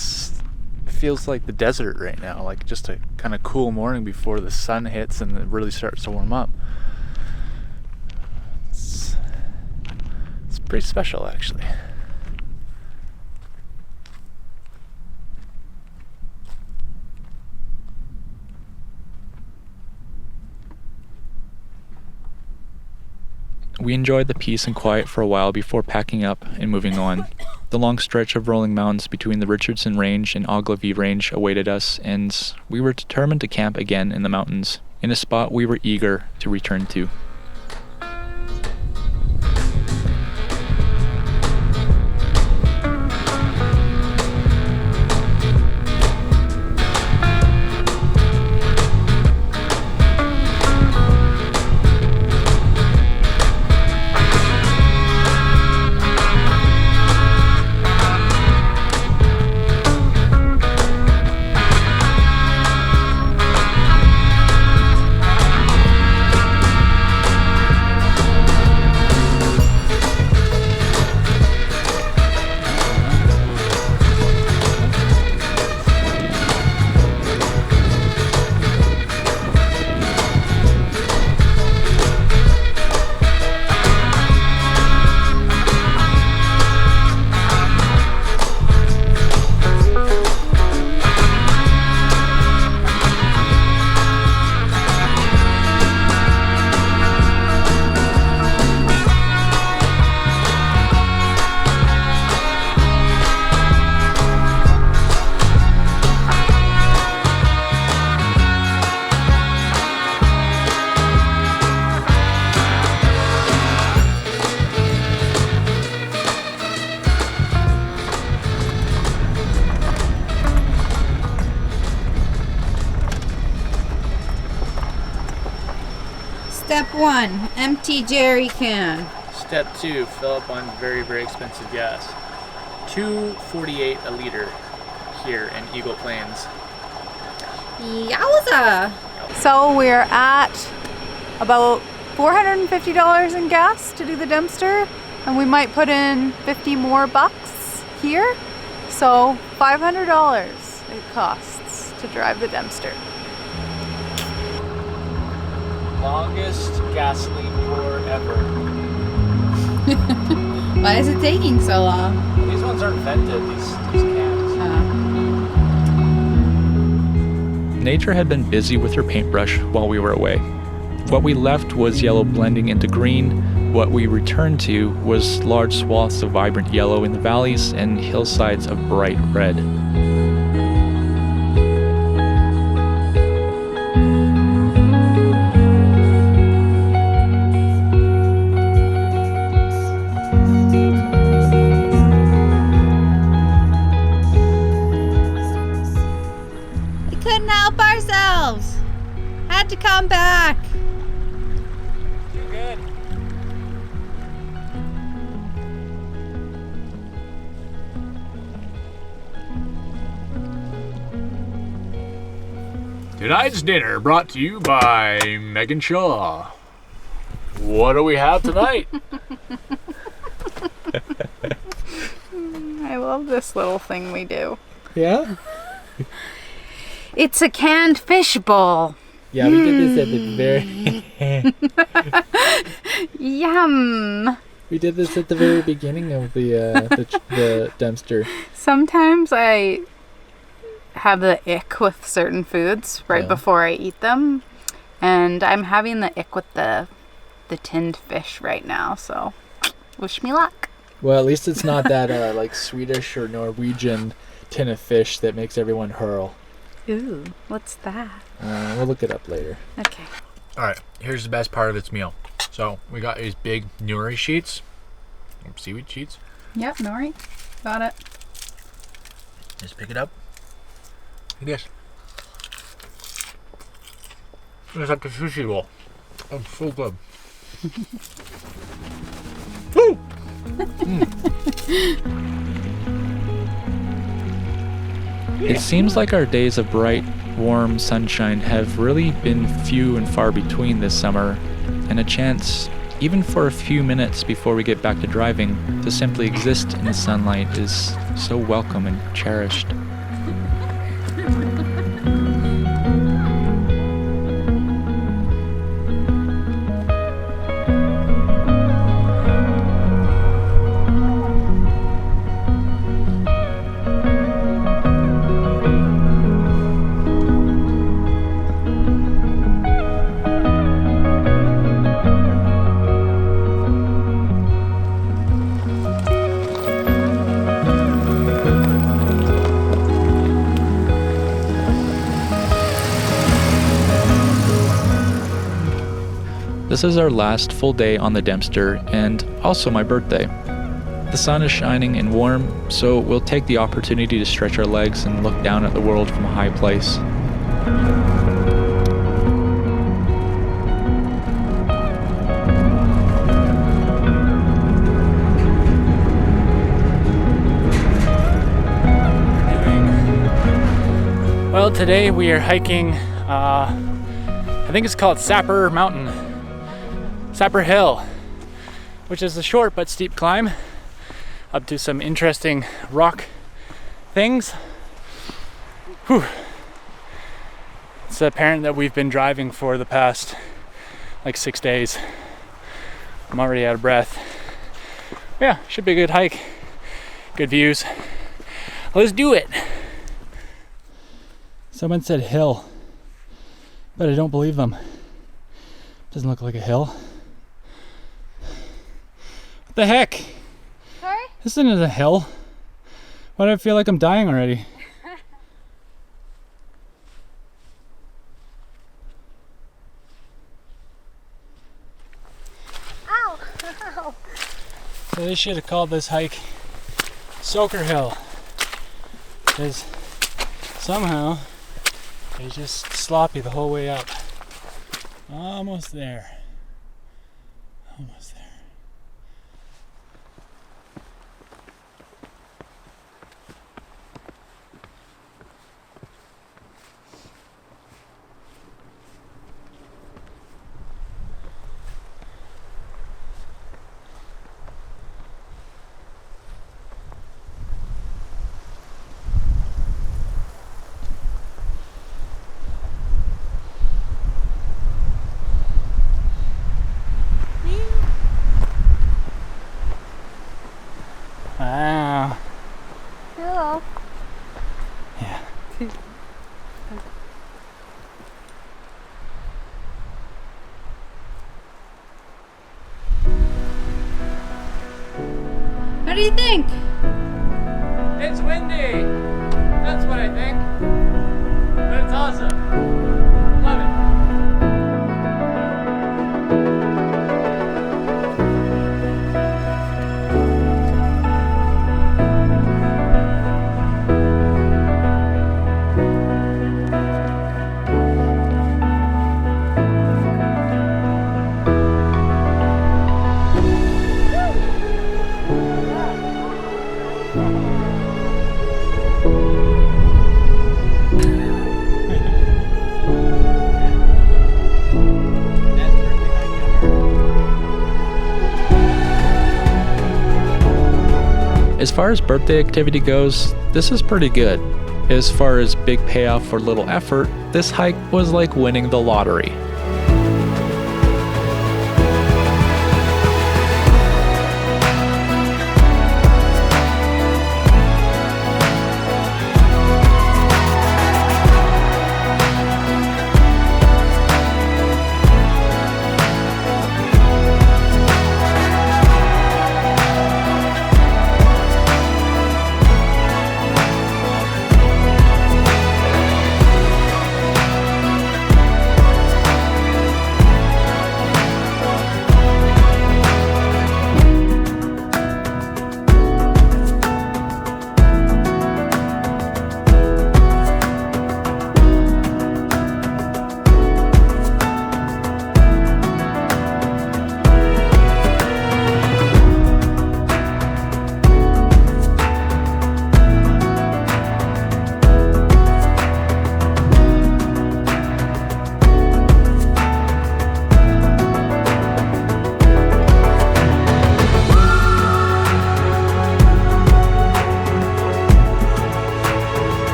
feels like the desert right now, like just a kind of cool morning before the sun hits and it really starts to warm up. It's pretty special, actually. We enjoyed the peace and quiet for a while before packing up and moving on. The long stretch of rolling mountains between the Richardson Range and Ogilvie Range awaited us, and we were determined to camp again in the mountains, in a spot we were eager to return to. Step 1, empty jerry can. Step 2, fill up on very, very expensive gas. $2.48 a liter here in Eagle Plains. Yowza! So we're at about $450 in gas to do the Dempster, and we might put in 50 more bucks here. So $500 it costs to drive the Dempster. Longest gasoline pour ever. Why is it taking so long? These ones aren't vented, these cans. Nature had been busy with her paintbrush while we were away. What we left was yellow blending into green. What we returned to was large swaths of vibrant yellow in the valleys and hillsides of bright red. We couldn't help ourselves. Had to come back. Too good. Tonight's dinner brought to you by Megan Shaw. What do we have tonight? I love this little thing we do. Yeah? It's a canned fish bowl. Yeah, we did this at the very Yum! we did this at the very beginning of the Dempster. Sometimes I have the ick with certain foods right before I eat them, and I'm having the ick with the tinned fish right now, so wish me luck. Well, at least it's not that like Swedish or Norwegian tin of fish that makes everyone hurl. Ooh, what's that? We'll look it up later. Okay. All right, here's the best part of this meal. So we got these big nori sheets, seaweed sheets. Yep, nori. Got it. Just pick it up. Look at this. It's like a sushi roll. Oh, so good. Woo! It seems like our days of bright, warm sunshine have really been few and far between this summer, and a chance, even for a few minutes before we get back to driving, to simply exist in the sunlight is so welcome and cherished. This is our last full day on the Dempster, and also my birthday. The sun is shining and warm, so we'll take the opportunity to stretch our legs and look down at the world from a high place. Well, today we are hiking, I think it's called Sapper Hill, which is a short but steep climb up to some interesting rock things. Whew. It's apparent that we've been driving for the past like 6 days. I'm already out of breath. Yeah, should be a good hike. Good views. Let's do it. Someone said hill, but I don't believe them. Doesn't look like a hill. What the heck? Sorry? This isn't a hill. Why do I feel like I'm dying already? Ow! Ow! So they should have called this hike Soaker Hill, because somehow it's just sloppy the whole way up. Almost there. Almost there. Wow. Hello. Yeah. What do you think? It's windy. That's what I think. But it's awesome. Love it. As far as birthday activity goes, this is pretty good. As far as big payoff for little effort, this hike was like winning the lottery.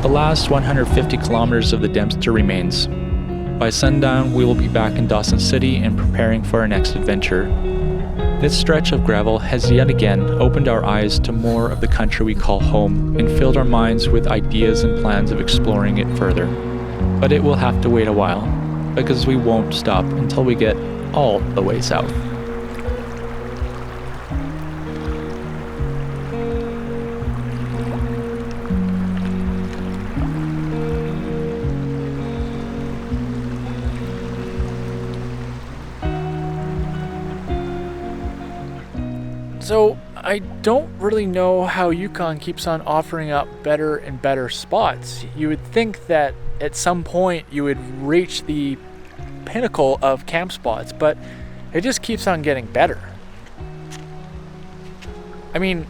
The last 150 kilometers of the Dempster remains. By sundown, we will be back in Dawson City and preparing for our next adventure. This stretch of gravel has yet again opened our eyes to more of the country we call home and filled our minds with ideas and plans of exploring it further. But it will have to wait a while, because we won't stop until we get all the way south. So I don't really know how Yukon keeps on offering up better and better spots. You would think that at some point you would reach the pinnacle of camp spots, but it just keeps on getting better. I mean,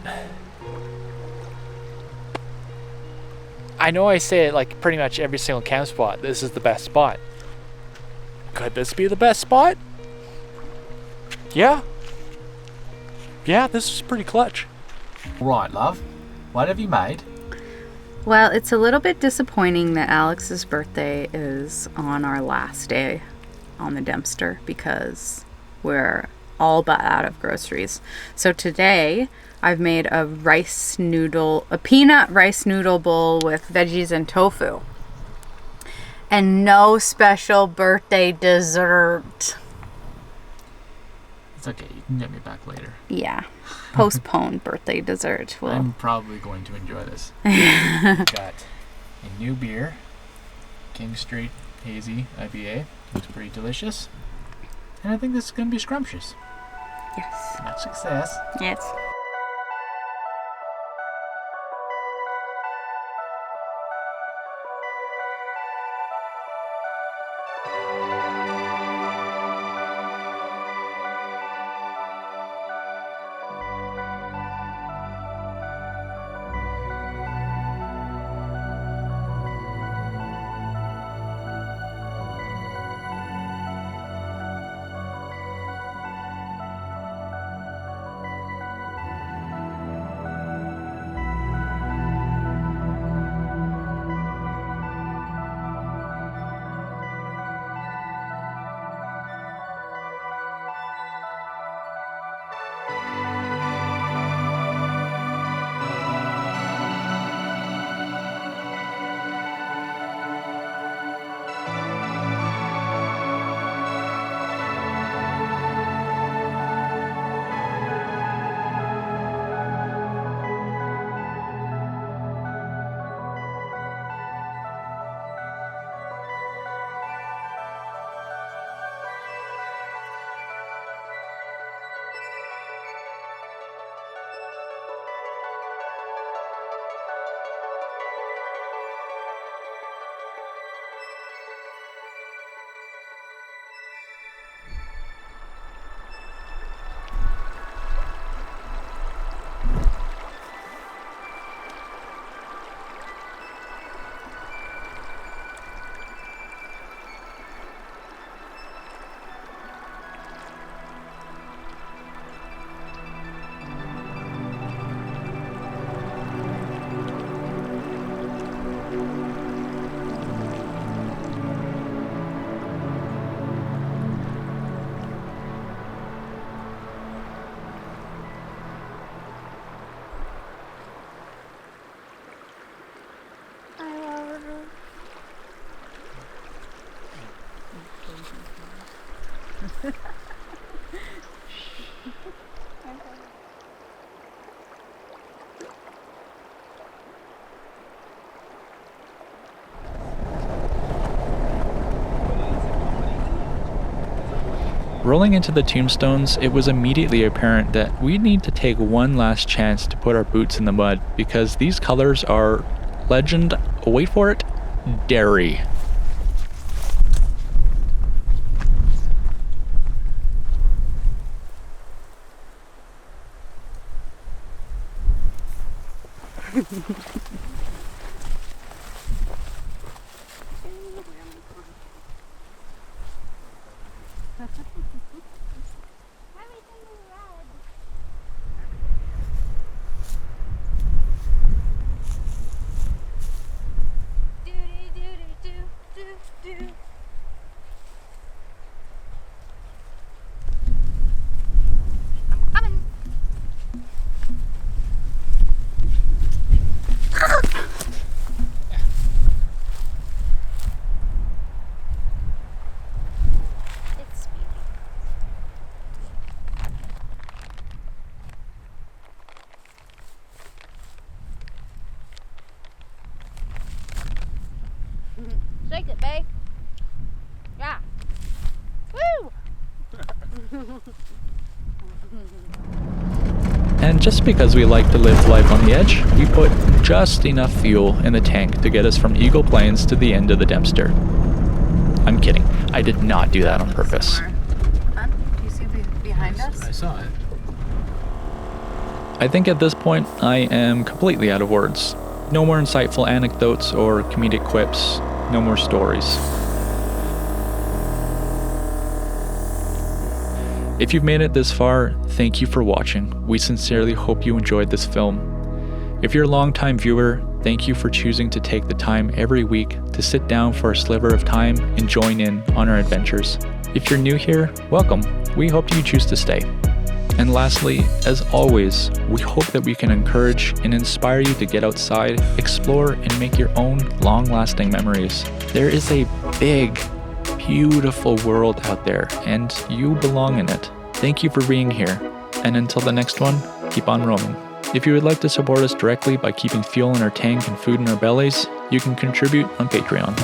I know I say it like pretty much every single camp spot. This is the best spot. Could this be the best spot? Yeah. Yeah, this is pretty clutch. Right, love. What have you made? Well, it's a little bit disappointing that Alex's birthday is on our last day on the Dempster because we're all but out of groceries. So today I've made a peanut rice noodle bowl with veggies and tofu. And no special birthday dessert. It's okay, you can get me back later. Yeah. Postponed birthday dessert. Well, I'm probably going to enjoy this. Got a new beer, King Street Hazy IPA. Looks pretty delicious. And I think this is going to be scrumptious. yes. Much success. Yes. Rolling into the tombstones, it was immediately apparent that we need to take one last chance to put our boots in the mud because these colors are legend, wait for it, dairy. Shake it, babe. Yeah. Woo! And just because we like to live life on the edge, we put just enough fuel in the tank to get us from Eagle Plains to the end of the Dempster. I'm kidding. I did not do that on purpose. Huh? Do you see behind us? I saw it. I think at this point, I am completely out of words. No more insightful anecdotes or comedic quips. No more stories. If you've made it this far, thank you for watching. We sincerely hope you enjoyed this film. If you're a longtime viewer, thank you for choosing to take the time every week to sit down for a sliver of time and join in on our adventures. If you're new here, welcome. We hope you choose to stay. And lastly, as always, we hope that we can encourage and inspire you to get outside, explore, and make your own long-lasting memories. There is a big, beautiful world out there, and you belong in it. Thank you for being here. And until the next one, keep on roaming. If you would like to support us directly by keeping fuel in our tank and food in our bellies, you can contribute on Patreon.